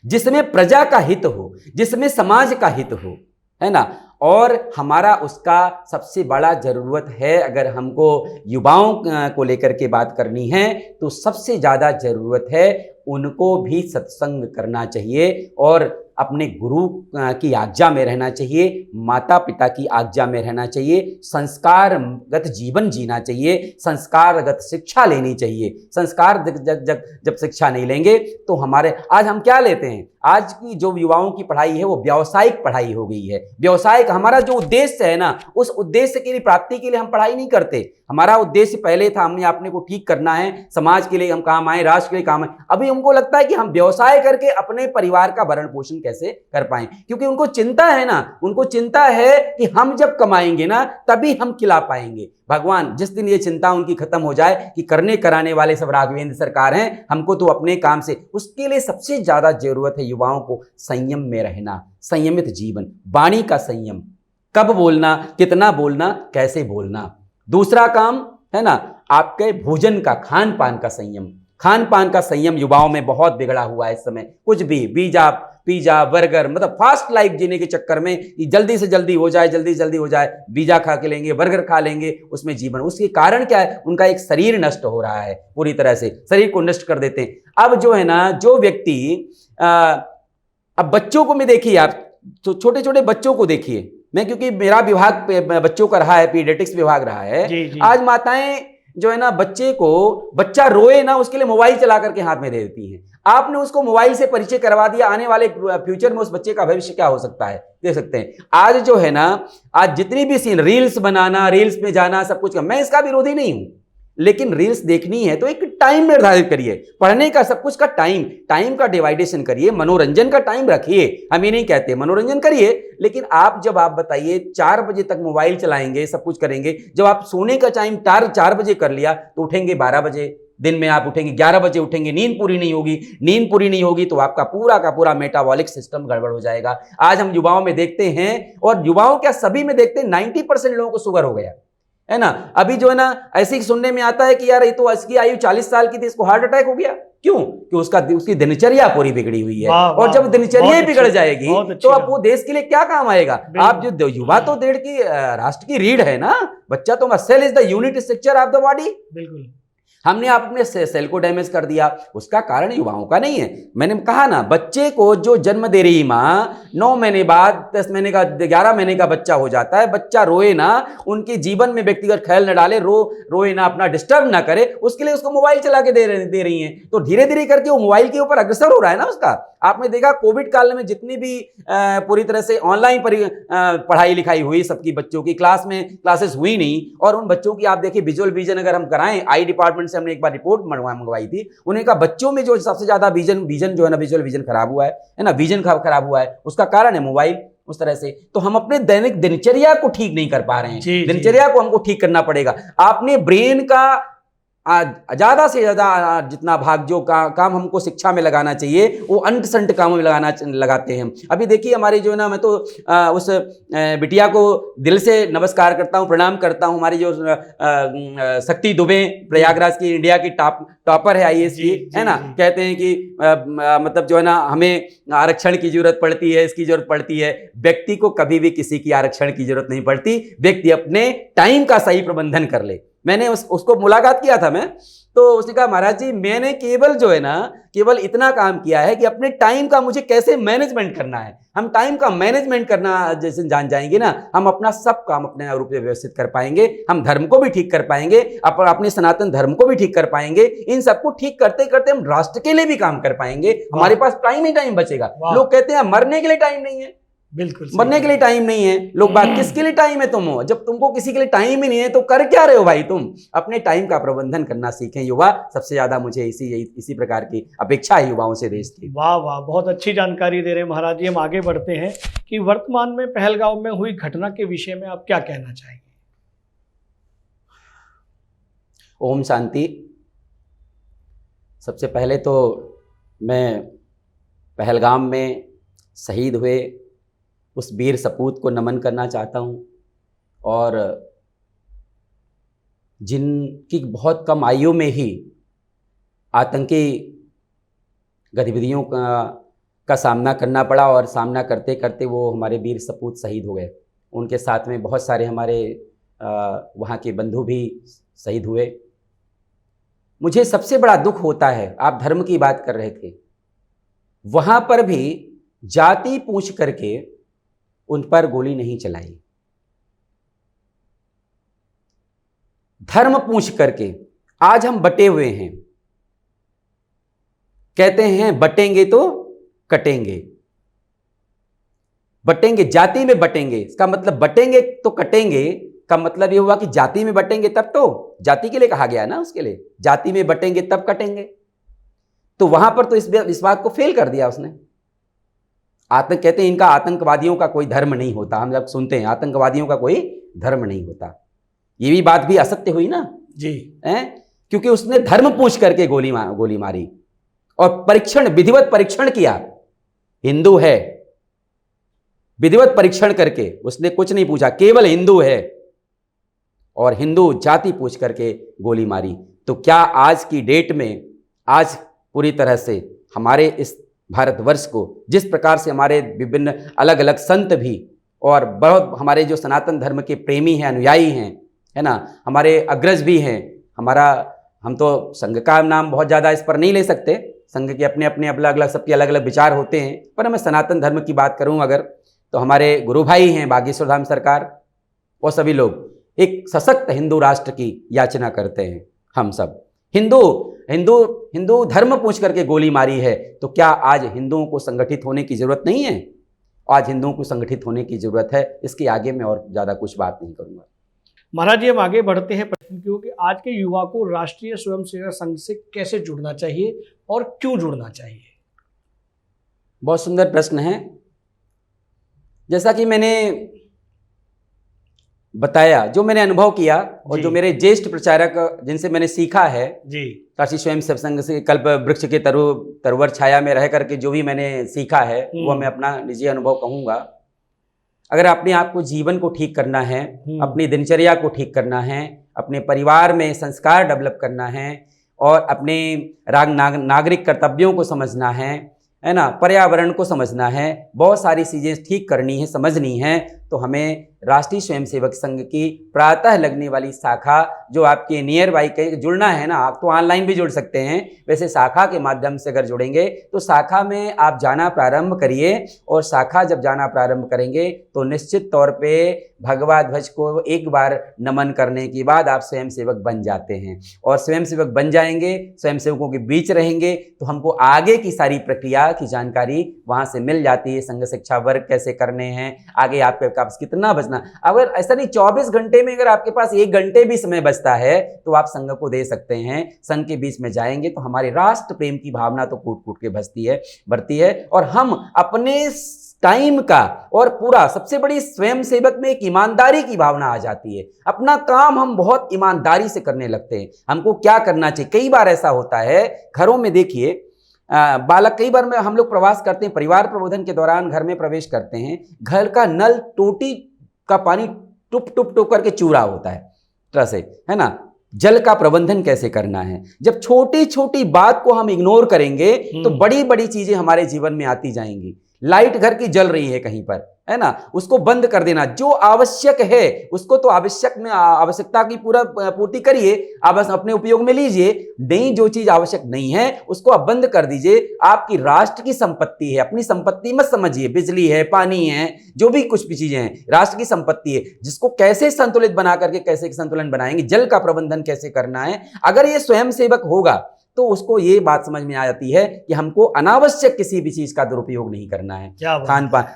जिसमें प्रजा का हित हो, जिसमें समाज का हित हो, है ना। और हमारा उसका सबसे बड़ा जरूरत है, अगर हमको युवाओं को लेकर के बात करनी है तो सबसे ज़्यादा जरूरत है उनको भी सत्संग करना चाहिए और अपने गुरु की आज्ञा में रहना चाहिए, माता पिता की आज्ञा में रहना चाहिए, संस्कारगत जीवन जीना चाहिए, संस्कारगत शिक्षा लेनी चाहिए। संस्कार जब शिक्षा नहीं लेंगे तो हमारे, आज हम क्या लेते हैं, आज की जो युवाओं की पढ़ाई है वो व्यावसायिक पढ़ाई हो गई है। व्यावसायिक हमारा जो उद्देश्य है ना, उस उद्देश्य के लिए, प्राप्ति के लिए हम पढ़ाई नहीं करते। हमारा उद्देश्य पहले था हमने अपने को ठीक करना है, समाज के लिए हम काम आए, राष्ट्र के लिए काम आए। अभी हमको लगता है कि हम व्यवसाय करके अपने परिवार का भरण पोषण कैसे कर पाएं, क्योंकि उनको चिंता है ना, उनको चिंता है कि हम जब कमाएंगे ना तभी हम खिला पाएंगे। भगवान जिस दिन ये चिंता उनकी खत्म हो जाए कि करने कराने वाले सब राघवेंद्र सरकार हैं, हमको तो अपने काम से, उसके लिए सबसे ज्यादा जरूरत है युवाओं को संयम में रहना, संयमित जीवन, वाणी का संयम, कब बोलना, कितना बोलना, कैसे बोलना। दूसरा काम है ना, आपके भोजन का, खान पान का संयम। खान पान का संयम युवाओं में बहुत बिगड़ा हुआ है इस समय। कुछ भी पिज्जा बर्गर, मतलब फास्ट लाइफ जीने के चक्कर में जल्दी से जल्दी हो जाए, जल्दी से जल्दी हो जाए, पिज्जा खा के लेंगे, बर्गर खा लेंगे, उसमें जीवन, उसके कारण क्या है, उनका एक शरीर नष्ट हो रहा है, पूरी तरह से शरीर को नष्ट कर देते हैं। अब जो है ना, जो व्यक्ति अब बच्चों को में देखिए, आप तो छोटे छोटे बच्चों को देखिए, मैं क्योंकि मेरा विभाग बच्चों का रहा है, पीडियाट्रिक्स विभाग रहा है। जी। आज माताएं जो है ना बच्चा रोए ना उसके लिए मोबाइल चला करके हाथ में दे देती हैं। आपने उसको मोबाइल से परिचय करवा दिया, आने वाले फ्यूचर में उस बच्चे का भविष्य क्या हो सकता है देख सकते हैं। आज जो है ना, आज जितनी भी सीन, रील्स बनाना, रील्स में जाना, सब कुछ, मैं इसका विरोधी नहीं हूं, लेकिन रील्स देखनी है तो एक टाइम निर्धारित करिए। पढ़ने का, सब कुछ का टाइम का डिवाइडेशन करिए, मनोरंजन का टाइम रखिए। हम ये नहीं कहते मनोरंजन करिए, लेकिन आप बताइए 4 बजे तक मोबाइल चलाएंगे, सब कुछ करेंगे, जब आप सोने का टाइम 4 बजे कर लिया तो उठेंगे 12 बजे, दिन में आप उठेंगे 11 बजे उठेंगे, नींद पूरी नहीं होगी तो आपका पूरा का पूरा मेटाबॉलिक सिस्टम गड़बड़ हो जाएगा। आज हम युवाओं में देखते हैं, और युवाओं क्या सभी में देखते हैं, 90% लोगों को शुगर हो गया है ना। अभी जो है ना ऐसे ही सुनने में आता है कि यार ये तो इसकी आयु 40 साल की थी, इसको हार्ट अटैक हो गया। क्यों? कि उसकी दिनचर्या पूरी बिगड़ी हुई है। और जब दिनचर्या बिगड़ जाएगी तो अब वो देश के लिए क्या काम आएगा। आप जो युवा तो देश की, राष्ट्र की रीढ़ है ना। बच्चा तो cell is the unit structure of the body. बिल्कुल। हमने आप अपने सेल को डैमेज कर दिया, उसका कारण युवाओं का नहीं है। मैंने कहा ना, बच्चे को जो जन्म दे रही माँ 9 महीने बाद 10 महीने का 11 महीने का बच्चा हो जाता है, बच्चा रोए ना, उनके जीवन में व्यक्तिगत ख्याल न डाले, रोए ना, अपना डिस्टर्ब ना करे, उसके लिए उसको मोबाइल चला के दे रही हैं। तो धीरे धीरे करके वो मोबाइल के ऊपर अग्रसर हो रहा है ना उसका। आपने देखा कोविड काल में जितनी भी पूरी तरह से ऑनलाइन पढ़ाई लिखाई हुई, सबकी बच्चों की क्लासेस हुई नहीं, और उन बच्चों की आप देखिए विजुअल विजन अगर हम कराएं, आई डिपार्टमेंट से हमने एक बार रिपोर्ट मंगवाई थी, उन्हें कहा बच्चों में जो सबसे ज्यादा विजन जो है ना, विजुअल विजन खराब हुआ है ना, विजन खराब हुआ है, उसका कारण है मोबाइल। उस तरह से तो हम अपने दैनिक दिनचर्या को ठीक नहीं कर पा रहे हैं। दिनचर्या को हमको ठीक करना पड़ेगा। आपने ब्रेन का ज्यादा से ज्यादा जितना भाग जो काम हमको शिक्षा में लगाना चाहिए, वो अंट संट कामों में लगाते हैं। अभी देखिए हमारी जो है ना, मैं तो उस बिटिया को दिल से नमस्कार करता हूँ, प्रणाम करता हूँ। हमारी जो शक्ति दुबे, प्रयागराज की इंडिया की टॉपर है IAS की, है ना। कहते हैं कि मतलब जो है ना, हमें आरक्षण की जरूरत पड़ती है, इसकी जरूरत पड़ती है। व्यक्ति को कभी भी किसी की आरक्षण की जरूरत नहीं पड़ती। व्यक्ति अपने टाइम का सही प्रबंधन कर ले। मैंने उसको मुलाकात किया था मैं, तो उसने कहा महाराज जी मैंने केवल इतना काम किया है कि अपने टाइम का मुझे कैसे मैनेजमेंट करना है। हम टाइम का मैनेजमेंट करना जैसे जान जाएंगे ना, हम अपना सब काम अपने रूप में व्यवस्थित कर पाएंगे। हम धर्म को भी ठीक कर पाएंगे, अपने सनातन धर्म को भी ठीक कर पाएंगे। इन सबको ठीक करते करते हम राष्ट्र के लिए भी काम कर पाएंगे। हमारे पास टाइम ही टाइम बचेगा। लोग कहते हैं मरने के लिए टाइम नहीं है। बिल्कुल, मरने के लिए टाइम नहीं है। लोग बात किसके लिए टाइम है तुम हो? जब तुमको किसी के लिए टाइम ही नहीं है तो कर क्या रहे हो भाई? तुम अपने टाइम का प्रबंधन करना सीखें युवा। सबसे ज्यादा मुझे इसी प्रकार की अपेक्षा है युवाओं से देश की। वाह वाह, बहुत अच्छी जानकारी दे रहे हैं महाराज जी। हम आगे बढ़ते हैं कि वर्तमान में पहलगाम में हुई घटना के विषय में आप क्या कहना चाहेंगे? ओम शांति। सबसे पहले तो मैं पहलगाम में शहीद हुए उस वीर सपूत को नमन करना चाहता हूँ, और जिनकी बहुत कम आयु में ही आतंकी गतिविधियों का सामना करना पड़ा, और सामना करते करते वो हमारे वीर सपूत शहीद हो गए। उनके साथ में बहुत सारे हमारे वहाँ के बंधु भी शहीद हुए। मुझे सबसे बड़ा दुख होता है, आप धर्म की बात कर रहे थे, वहाँ पर भी जाति पूछ करके उन पर गोली नहीं चलाई। धर्म पूछ करके आज हम बटे हुए हैं। कहते हैं बटेंगे तो कटेंगे। बटेंगे, जाति में बटेंगे, इसका मतलब बटेंगे तो कटेंगे का मतलब ये हुआ कि जाति में बटेंगे तब, तो जाति के लिए कहा गया ना, उसके लिए जाति में बटेंगे तब कटेंगे। तो वहां पर तो इस बात को फेल कर दिया उसने। कहते हैं इनका आतंकवादियों का कोई धर्म नहीं होता। हम जब सुनते हैं आतंकवादियों का कोई धर्म नहीं होता, ये भी बात भी असत्य हुई ना जी, क्योंकि उसने धर्म पूछ करके गोली मारी और विधिवत परीक्षण किया। हिंदू है, विधिवत परीक्षण करके उसने कुछ नहीं पूछा, केवल हिंदू है और हिंदू जाति पूछ करके गोली मारी। तो क्या आज की डेट में, आज पूरी तरह से हमारे इस भारतवर्ष को जिस प्रकार से हमारे विभिन्न अलग अलग संत भी और बहुत हमारे जो सनातन धर्म के प्रेमी हैं, अनुयायी हैं, है ना, हमारे अग्रज भी हैं, हम तो संघ का नाम बहुत ज़्यादा इस पर नहीं ले सकते, संघ के अपने अपने अलग अलग सबके अलग अलग विचार होते हैं, पर मैं सनातन धर्म की बात करूं अगर, तो हमारे गुरु भाई हैं बागेश्वर धाम सरकार, वो सभी लोग एक सशक्त हिंदू राष्ट्र की याचना करते हैं। हम सब हिंदू हिंदू हिंदू धर्म पूछ करके गोली मारी है, तो क्या आज हिंदुओं को संगठित होने की जरूरत नहीं है? आज हिंदुओं को संगठित होने की जरूरत है। इसके आगे मैं और ज्यादा कुछ बात नहीं करूंगा। महाराज जी, हम आगे बढ़ते हैं प्रश्न की ओर कि आज के युवा को राष्ट्रीय स्वयंसेवक संघ से कैसे जुड़ना चाहिए और क्यों जुड़ना चाहिए? बहुत सुंदर प्रश्न है। जैसा कि मैंने बताया, जो मैंने अनुभव किया और जो मेरे ज्येष्ठ प्रचारक जिनसे मैंने सीखा है जी, काशी स्वयं सेवक संघ से कल्प वृक्ष के तरवर छाया में रह करके जो भी मैंने सीखा है वो मैं अपना निजी अनुभव कहूंगा। अगर अपने आप को जीवन को ठीक करना है, अपनी दिनचर्या को ठीक करना है, अपने परिवार में संस्कार डेवलप करना है और अपने नागरिक कर्तव्यों को समझना है ना, पर्यावरण को समझना है, बहुत सारी चीज़ें ठीक करनी है, समझनी है, तो हमें राष्ट्रीय स्वयंसेवक संघ की प्रातः लगने वाली शाखा जो आपके नियर बाई कहीं जुड़ना है ना, आप तो ऑनलाइन भी जुड़ सकते हैं, वैसे शाखा के माध्यम से अगर जुड़ेंगे तो शाखा में आप जाना प्रारंभ करिए और शाखा जब जाना प्रारंभ करेंगे तो निश्चित तौर पे भगवा ध्वज को एक बार नमन करने के बाद आप स्वयंसेवक बन जाते हैं और स्वयंसेवक बन जाएंगे, स्वयंसेवकों के बीच रहेंगे तो हमको आगे की सारी प्रक्रिया की जानकारी वहाँ से मिल जाती है। संघ शिक्षा वर्ग कैसे करने हैं, आगे आपके पास कितना बचना। अगर ऐसा नहीं 24 घंटे में अगर आपके पास 1 घंटे भी समय बचता है तो आप संघ को दे सकते हैं। संघ के बीच में जाएंगे तो हमारे राष्ट्र प्रेम की भावना तो कूट कूट के बढ़ती है और हम अपने टाइम का और पूरा सबसे बड़ी स्वयं सेवक में एक ईमानदारी की भावना आ जाती है। अपना काम हम बहुत ईमानदारी से करने लगते हैं। हमको क्या करना चाहिए, कई बार ऐसा होता है घरों में, देखिए बालक, कई बार में हम लोग प्रवास करते हैं, परिवार प्रबोधन के दौरान घर में प्रवेश करते हैं, घर का नल टोटी का पानी टुप टुप टुप करके चूरा होता है तरह से, है ना। जल का प्रबंधन कैसे करना है, जब छोटी छोटी बात को हम इग्नोर करेंगे तो बड़ी बड़ी चीजें हमारे जीवन में आती जाएंगी। लाइट घर की जल रही है कहीं पर, है ना, उसको बंद कर देना। जो आवश्यक है उसको तो आवश्यकता की पूर्ति करिए, आप बस अपने उपयोग में लीजिए। नहीं, जो चीज आवश्यक नहीं है उसको आप बंद कर दीजिए। आपकी राष्ट्र की संपत्ति है, अपनी संपत्ति मत समझिए। बिजली है, पानी है, जो भी कुछ भी चीजें हैं राष्ट्र की संपत्ति है, जिसको कैसे संतुलित बना करके कैसे संतुलन बनाएंगे, जल का प्रबंधन कैसे करना है। अगर ये स्वयं सेवक होगा तो उसको ये बात समझ में आ जाती है कि हमको अनावश्यक किसी भी चीज का दुरुपयोग नहीं करना है।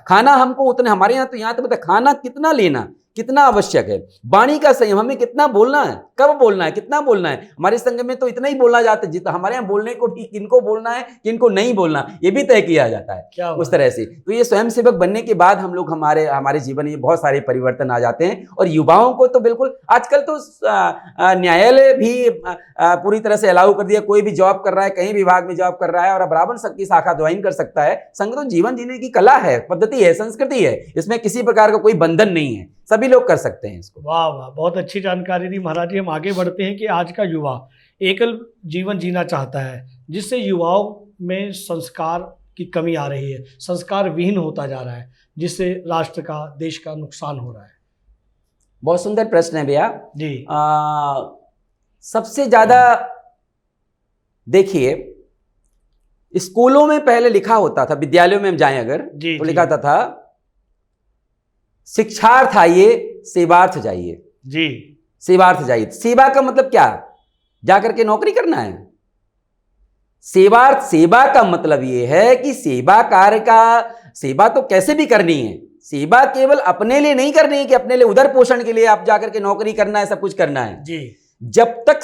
खाना हमको उतने, हमारे यहाँ तो पता खाना कितना लेना, कितना आवश्यक है। वाणी का संयम, हमें कितना बोलना है, कब बोलना है, कितना बोलना है। हमारे संघ में तो इतना ही बोलना जाता है जितना हमारे यहाँ बोलने को भी, किनको बोलना है किनको नहीं बोलना ये भी तय किया जाता है उस तरह से। तो ये स्वयं सेवक बनने के बाद हम लोग हमारे जीवन में बहुत सारे परिवर्तन आ जाते हैं। और युवाओं को तो बिल्कुल, आजकल तो न्यायालय भी पूरी तरह से अलाउ कर दिया, कोई भी जॉब कर रहा है, कहीं विभाग में जॉब कर रहा है और ब्राह्मण संघ की शाखा ज्वाइन कर सकता है। संघ तो जीवन जीने की कला है, पद्धति है, संस्कृति है, इसमें किसी प्रकार का कोई बंधन नहीं है, सभी लोग कर सकते हैं इसको। वाह वाह, बहुत अच्छी जानकारी दी महाराज जी। हम आगे बढ़ते हैं कि आज का युवा एकल जीवन जीना चाहता है, जिससे युवाओं में संस्कार की कमी आ रही है, संस्कार विहीन होता जा रहा है, जिससे राष्ट्र का, देश का नुकसान हो रहा है। बहुत सुंदर प्रश्न है भैया जी। सबसे ज्यादा देखिए, स्कूलों में पहले लिखा होता था, विद्यालयों में हम जाएं अगर तो लिखा था शिक्षार्थ आइए सेवार्थ जाइए। जी, सेवार्थ जाइए। सेवा का मतलब क्या, जाकर के नौकरी करना है। सेवार्थ, सेवा का मतलब यह है कि सेवा कार्य का, सेवा तो कैसे भी करनी है, सेवा केवल अपने लिए नहीं करनी है कि अपने लिए उदर पोषण के लिए आप जाकर के नौकरी करना है, सब कुछ करना है जी। जब तक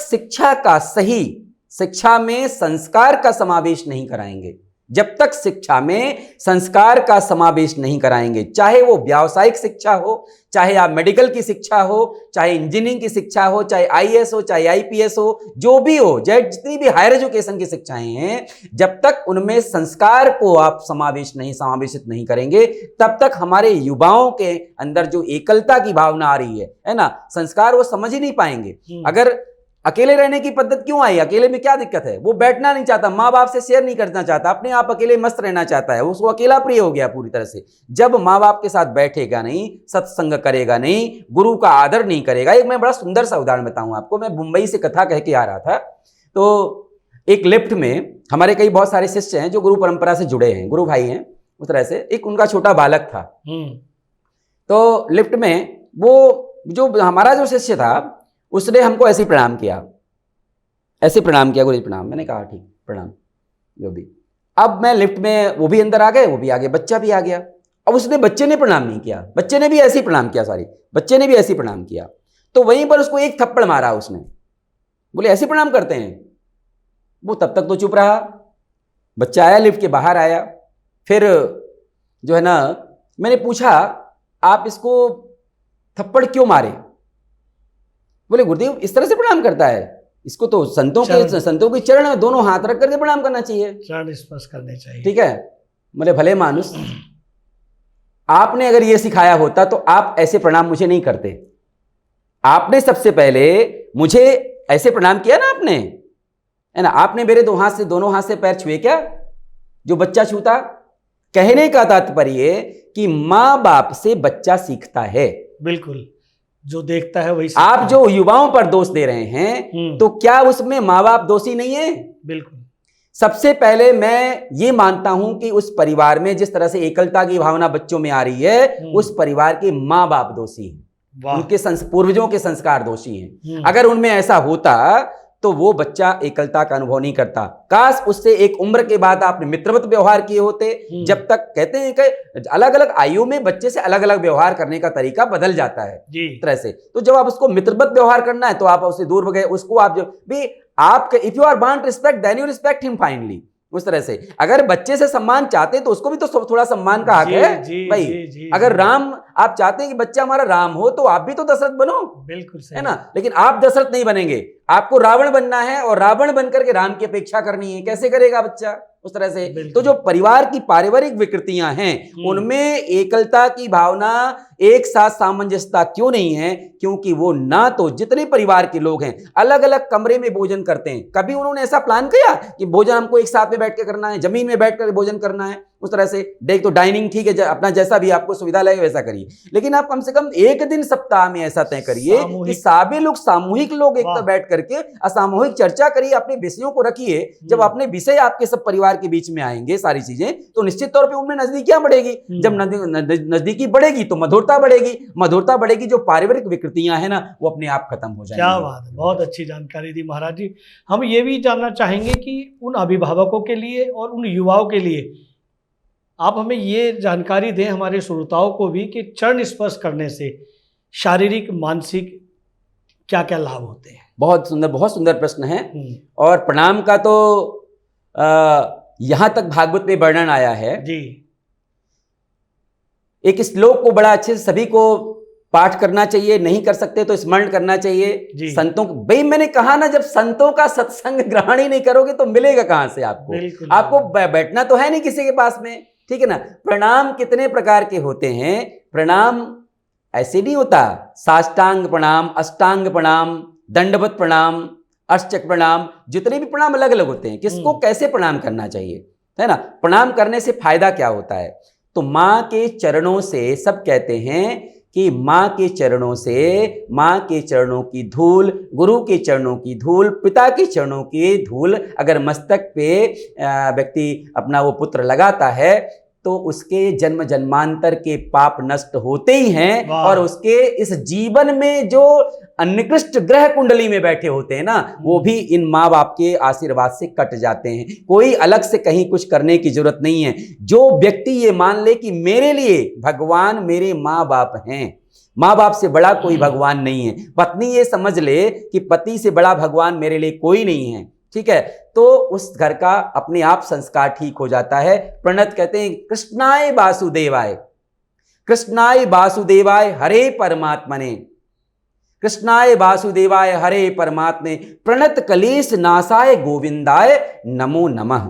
शिक्षा में संस्कार का समावेश नहीं कराएंगे, जब तक शिक्षा में संस्कार का समावेश नहीं कराएंगे, चाहे वो व्यावसायिक शिक्षा हो, चाहे आप मेडिकल की शिक्षा हो, चाहे इंजीनियरिंग की शिक्षा हो, चाहे आईएएस हो, चाहे आईपीएस हो, जो भी हो, चाहे जितनी भी हायर एजुकेशन की शिक्षाएं हैं, जब तक उनमें संस्कार को आप समावेशित नहीं करेंगे, तब तक हमारे युवाओं के अंदर जो एकलता की भावना आ रही है ना, संस्कार वो समझ ही नहीं पाएंगे। अगर अकेले रहने की पद्धति क्यों आई, अकेले में क्या दिक्कत है, वो बैठना नहीं चाहता, माँ बाप से शेयर नहीं करना चाहता, अपने आप अकेले मस्त रहना चाहता है, उसको अकेला प्रिय हो गया पूरी तरह से। जब माँ बाप के साथ बैठेगा नहीं, सत्संग करेगा नहीं, गुरु का आदर नहीं करेगा। एक मैं बड़ा सुंदर सा उदाहरण बताऊं आपको। मैं मुंबई से कथा कह के आ रहा था, तो एक लिफ्ट में हमारे कई बहुत सारे शिष्य हैं जो गुरु परंपरा से जुड़े हैं, गुरु भाई हैं, उस तरह से एक उनका छोटा बालक था। तो लिफ्ट में वो जो हमारा जो शिष्य था उसने हमको ऐसे ही प्रणाम किया, ऐसे प्रणाम किया, गुरुजी प्रणाम। मैंने कहा ठीक प्रणाम जो भी। अब मैं लिफ्ट में, वो भी अंदर आ गए, वो भी आ गए, बच्चा भी आ गया। अब उसने, बच्चे ने प्रणाम नहीं किया, बच्चे ने भी ऐसे ही प्रणाम किया, सॉरी बच्चे ने भी ऐसे ही प्रणाम किया। तो वहीं पर उसको एक थप्पड़ मारा उसने, बोले ऐसे प्रणाम करते हैं। वो तब तक तो चुप रहा। बच्चा आया, लिफ्ट के बाहर आया, फिर जो है ना मैंने पूछा आप इसको थप्पड़ क्यों मारे? बोले गुरुदेव इस तरह से प्रणाम करता है, इसको तो संतों के चरण में दोनों हाथ रख करके प्रणाम करना चाहिए, चरण स्पर्श करने चाहिए। ठीक है। बोले भले मानुस, आपने अगर ये सिखाया होता तो आप ऐसे प्रणाम मुझे नहीं करते। आपने सबसे पहले मुझे ऐसे प्रणाम किया ना आपने, है ना, आपने मेरे दोनों हाथ से पैर छुए क्या, जो बच्चा छूता? कहने का तात्पर्य कि माँ बाप से बच्चा सीखता है। बिल्कुल, जो देखता है वही। आप जो युवाओं पर दोष दे रहे हैं तो क्या उसमें माँ बाप दोषी नहीं है? बिल्कुल। सबसे पहले मैं ये मानता हूं कि उस परिवार में जिस तरह से एकलता की भावना बच्चों में आ रही है, उस परिवार के माँ बाप दोषी हैं, उनके पूर्वजों के संस्कार दोषी हैं। अगर उनमें ऐसा होता तो वो बच्चा एकलता का अनुभव नहीं करता। काश उससे एक उम्र के बाद आपने मित्रवत व्यवहार किए होते। जब तक कहते हैं कि अलग अलग आयु में बच्चे से अलग अलग व्यवहार करने का तरीका बदल जाता है तरह से। तो जब आप उसको मित्रवत व्यवहार करना है तो आप उससे दूर गए, उसको आप जो भी आप if you are want respect then you respect him finally, उस तरह से। अगर बच्चे से सम्मान चाहते तो उसको भी तो थोड़ा सम्मान का हक है भाई। अगर राम आप चाहते हैं कि बच्चा हमारा राम हो तो आप भी तो दशरथ बनो, बिल्कुल सही है ना। लेकिन आप दशरथ नहीं बनेंगे, आपको रावण बनना है और रावण बनकर के राम की अपेक्षा करनी है, कैसे करेगा बच्चा उस तरह से। तो जो परिवार की पारिवारिक विकृतियां हैं उनमें एकलता की भावना, एक साथ सामंजस्यता क्यों नहीं है? क्योंकि वो ना तो जितने परिवार के लोग हैं अलग अलग कमरे में भोजन करते हैं। कभी उन्होंने ऐसा प्लान किया कि भोजन हमको एक साथ में बैठ के करना है, जमीन में बैठ कर भोजन करना है उस तरह से? देख तो डाइनिंग ठीक है, अपना जैसा भी आपको सुविधा लगे वैसा करिए, लेकिन आप कम से कम एक दिन सप्ताह में ऐसा तय करिए कि सारे लोग, सामूहिक लोग एक तरह बैठ करके असामूहिक चर्चा करिए, अपने विषयों को रखिए। जब अपने विषय आपके सब परिवार के बीच में आएंगे सारी चीजें, तो निश्चित तौर पे उनमें नजदीकियां बढ़ेगी। जब नजदीकी बढ़ेगी तो मधुरता बढ़ेगी, मधुरता बढ़ेगी, जो पारिवारिक विकृतियां हैं ना वो अपने आप खत्म हो जाएंगी। क्या बात है, बहुत अच्छी जानकारी दी महाराज जी। हम ये भी जानना चाहेंगे कि उन अभिभावकों के लिए और उन युवाओं के लिए आप हमें ये जानकारी दें, हमारे श्रोताओं को भी, कि चरण स्पर्श करने से शारीरिक मानसिक क्या क्या लाभ होते हैं। बहुत सुंदर प्रश्न है। और प्रणाम का तो यहां तक भागवत में वर्णन आया है जी। एक श्लोक को बड़ा अच्छे से सभी को पाठ करना चाहिए, नहीं कर सकते तो स्मरण करना चाहिए संतों को। भाई मैंने कहा ना, जब संतों का सत्संग ग्रहण ही नहीं करोगे तो मिलेगा कहां से आपको? आपको बैठना तो है नहीं किसी के पास में, ठीक है ना। प्रणाम कितने प्रकार के होते हैं? प्रणाम ऐसे नहीं होता, साष्टांग प्रणाम, अष्टांग प्रणाम, दंडवत प्रणाम, अष्टचक्र प्रणाम, जितने भी प्रणाम अलग अलग होते हैं। किसको कैसे प्रणाम करना चाहिए, है ना। प्रणाम करने से फायदा क्या होता है? तो माँ के चरणों से, सब कहते हैं कि माँ के चरणों से, माँ के चरणों की धूल, गुरु के चरणों की धूल, पिता के चरणों की धूल अगर मस्तक पे व्यक्ति अपना वो पुत्र लगाता है तो उसके जन्म जन्मांतर के पाप नष्ट होते ही हैं। और उसके इस जीवन में जो अन्निकृष्ट ग्रह कुंडली में बैठे होते हैं ना, वो भी इन माँ बाप के आशीर्वाद से कट जाते हैं। कोई अलग से कहीं कुछ करने की जरूरत नहीं है। जो व्यक्ति ये मान ले कि मेरे लिए भगवान मेरे माँ बाप हैं, माँ बाप से बड़ा कोई भगवान नहीं है, पत्नी ये समझ ले कि पति से बड़ा भगवान मेरे लिए कोई नहीं है, ठीक है, तो उस घर का अपने आप संस्कार ठीक हो जाता है। प्रणत कहते हैं कृष्णाय वासुदेवाय, कृष्णाय वासुदेवाय हरे परमात्मने, कृष्णाय वासुदेवाय हरे परमात्मे, प्रणत कलेश नाशाय गोविंदाय नमो नमः।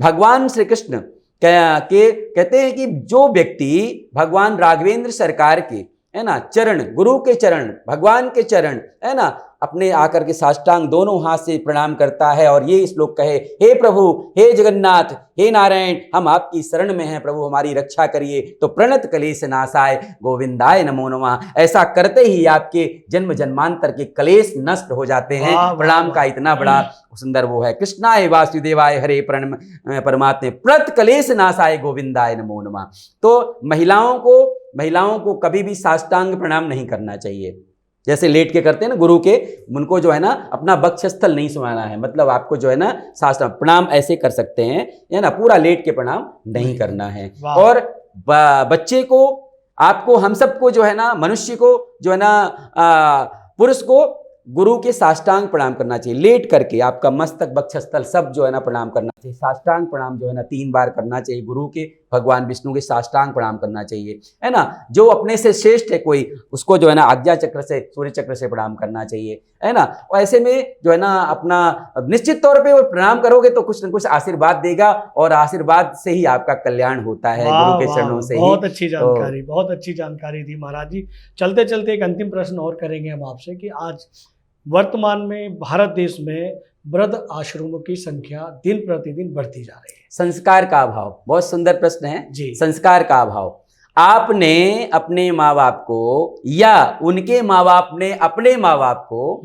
भगवान श्री कृष्ण कहते हैं कि जो व्यक्ति भगवान राघवेंद्र सरकार के है ना, चरण, गुरु के चरण, भगवान के चरण, है ना, अपने आकर के साष्टांग दोनों हाथ से प्रणाम करता है और ये श्लोक कहे, हे प्रभु, हे जगन्नाथ, हे नारायण, हम आपकी शरण में हैं, प्रभु हमारी रक्षा करिए। तो प्रणत कलेश नाशाय गोविंदाय नमो नमः। ऐसा करते ही आपके जन्म जन्मांतर के कलेश नष्ट हो जाते हैं। प्रणाम का इतना बड़ा सुंदर वो है। कृष्णाय वासुदेवाय हरे परमात्मे प्रणत कलेश नाशाय गोविंदाय नमो नमः। तो महिलाओं को कभी भी साष्टांग प्रणाम नहीं करना चाहिए। जैसे लेट के करते हैं ना गुरु के, उनको जो है ना अपना वक्षस्थल नहीं सुनाना है, मतलब आपको जो है ना साष्टांग प्रणाम ऐसे कर सकते हैं, है ना, पूरा लेट के प्रणाम नहीं करना है। और बच्चे को, आपको, हम सबको जो है ना, मनुष्य को जो है ना, पुरुष को गुरु के साष्टांग प्रणाम करना चाहिए। लेट करके आपका मस्तक, वक्षस्थल सब जो है ना प्रणाम करना चाहिए। साष्टांग प्रणाम जो है ना 3 बार करना चाहिए। गुरु के, भगवान विष्णु के साष्टांग प्रणाम करना चाहिए, है ना। जो अपने से श्रेष्ठ है कोई, उसको जो है ना आज्ञा चक्र से, सूर्य चक्र से प्रणाम करना चाहिए, है ना। और ऐसे में जो है ना अपना निश्चित तौर पे वो प्रणाम करोगे तो कुछ न कुछ आशीर्वाद देगा और आशीर्वाद से ही आपका कल्याण होता है, गुरु के चरणों से ही। बहुत अच्छी जानकारी, बहुत अच्छी जानकारी दी महाराज जी। चलते चलते एक अंतिम प्रश्न और करेंगे हम आपसे कि आज वर्तमान में भारत देश में वृद्ध आश्रमों की संख्या दिन प्रतिदिन बढ़ती जा रही है। संस्कार का अभाव, बहुत सुंदर प्रश्न है जी। संस्कार का अभाव। आपने अपने माँ बाप को या उनके माँ बाप ने अपने माँ बाप को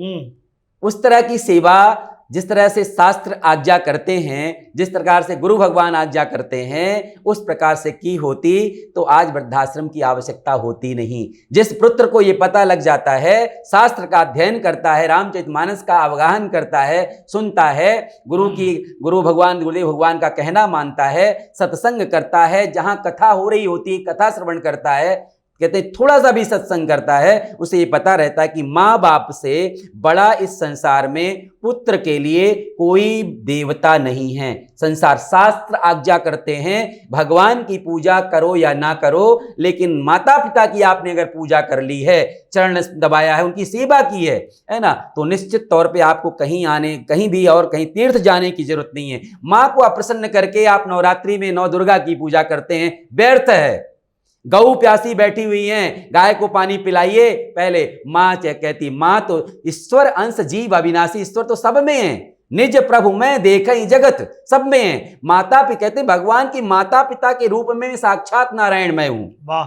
उस तरह की सेवा, जिस तरह से शास्त्र आज्ञा करते हैं, जिस प्रकार से गुरु भगवान आज्ञा करते हैं, उस प्रकार से की होती तो आज वृद्धाश्रम की आवश्यकता होती नहीं। जिस पुत्र को ये पता लग जाता है, शास्त्र का अध्ययन करता है, रामचरितमानस का अवगाहन करता है, सुनता है, गुरुदेव भगवान का कहना मानता है, सत्संग करता है, जहां कथा हो रही होती है कथा श्रवण करता है, कहते थोड़ा सा भी सत्संग करता है, उसे ये पता रहता है कि माँ बाप से बड़ा इस संसार में पुत्र के लिए कोई देवता नहीं है। संसार शास्त्र आज्ञा करते हैं भगवान की पूजा करो या ना करो, लेकिन माता पिता की आपने अगर पूजा कर ली है, चरण दबाया है, उनकी सेवा की है ना, तो निश्चित तौर पे आपको कहीं भी और कहीं तीर्थ जाने की जरूरत नहीं है। माँ को अप्रसन्न करके आप नवरात्रि में 9 दुर्गा की पूजा करते हैं, व्यर्थ है। गऊ प्यासी बैठी हुई हैं, गाय को पानी पिलाइए। पहले माँ कहती, माँ तो ईश्वर अंश जीव अविनाशी, ईश्वर तो सब में है, निज प्रभु में देखे जगत, सब में है। माता पिता कहते भगवान की माता पिता के रूप में साक्षात नारायण मैं हूं। वाह।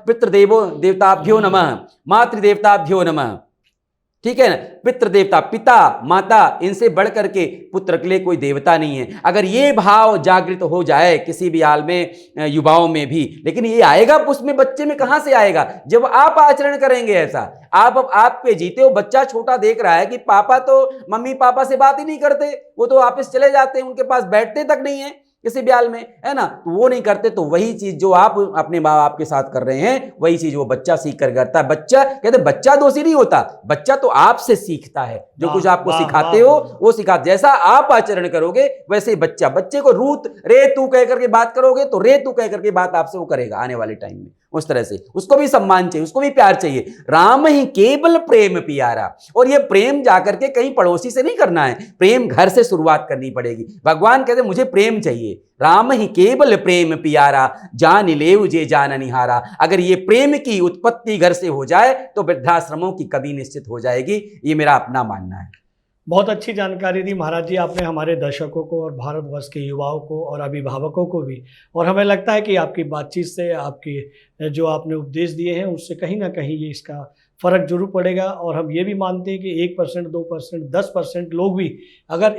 पितृदेवताभ्यो नमः, मातृदेवताभ्यो नमः, ठीक है ना। पितृदेवता, पिता माता, इनसे बढ़ करके पुत्र के लिए कोई देवता नहीं है। अगर ये भाव जागृत हो जाए किसी भी हाल में, युवाओं में भी, लेकिन ये आएगा उसमें, बच्चे में कहां से आएगा जब आप आचरण करेंगे ऐसा। आप पे जीते हो, बच्चा छोटा देख रहा है कि पापा तो मम्मी पापा से बात ही नहीं करते, वो तो वापस चले जाते हैं, उनके पास बैठते तक नहीं है किसी भी हाल में, है ना, तो वो नहीं करते। तो वही चीज जो आप अपने माँ बाप के साथ कर रहे हैं, वही चीज वो बच्चा सीख कर करता है। बच्चा कहते बच्चा दोषी नहीं होता, बच्चा तो आपसे सीखता है, जो कुछ आपको सिखाते हो वो सिखा। जैसा आप आचरण करोगे वैसे बच्चा, बच्चे को रूत रे तू कह करके बात करोगे तो रे तू कह करके बात आपसे वो करेगा आने वाले टाइम में। उस तरह से उसको भी सम्मान चाहिए, उसको भी प्यार चाहिए। राम ही केवल प्रेम प्यारा, और ये प्रेम जाकर के कहीं पड़ोसी से नहीं करना है, प्रेम घर से शुरुआत करनी पड़ेगी। भगवान कहते मुझे प्रेम चाहिए, राम ही केवल प्रेम प्यारा, जान लेव जे जान निहारा। अगर ये प्रेम की उत्पत्ति घर से हो जाए तो वृद्धाश्रमों की कभी निश्चित हो जाएगी, ये मेरा अपना मानना है। बहुत अच्छी जानकारी दी महाराज जी आपने हमारे दर्शकों को और भारतवर्ष के युवाओं को और अभिभावकों को भी। और हमें लगता है कि आपकी बातचीत से, आपकी जो आपने उपदेश दिए हैं, उससे कहीं ना कहीं ये इसका फ़र्क जरूर पड़ेगा। और हम ये भी मानते हैं कि 1%, 2%, 10% लोग भी अगर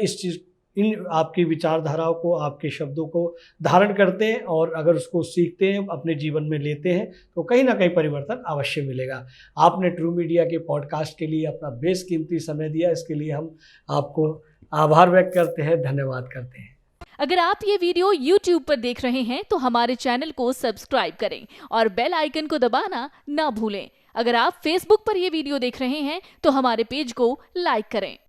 इन आपकी विचारधाराओं को, आपके शब्दों को धारण करते हैं और अगर उसको सीखते हैं, अपने जीवन में लेते हैं, तो कहीं ना कहीं परिवर्तन अवश्य मिलेगा। आपने ट्रू मीडिया के पॉडकास्ट के लिए अपना बेशकीमती समय दिया, इसके लिए हम आपको आभार व्यक्त करते हैं, धन्यवाद करते हैं। अगर आप ये वीडियो YouTube पर देख रहे हैं तो हमारे चैनल को सब्सक्राइब करें और बेल आइकन को दबाना ना भूलें। अगर आप Facebook पर ये वीडियो देख रहे हैं तो हमारे पेज को लाइक करें।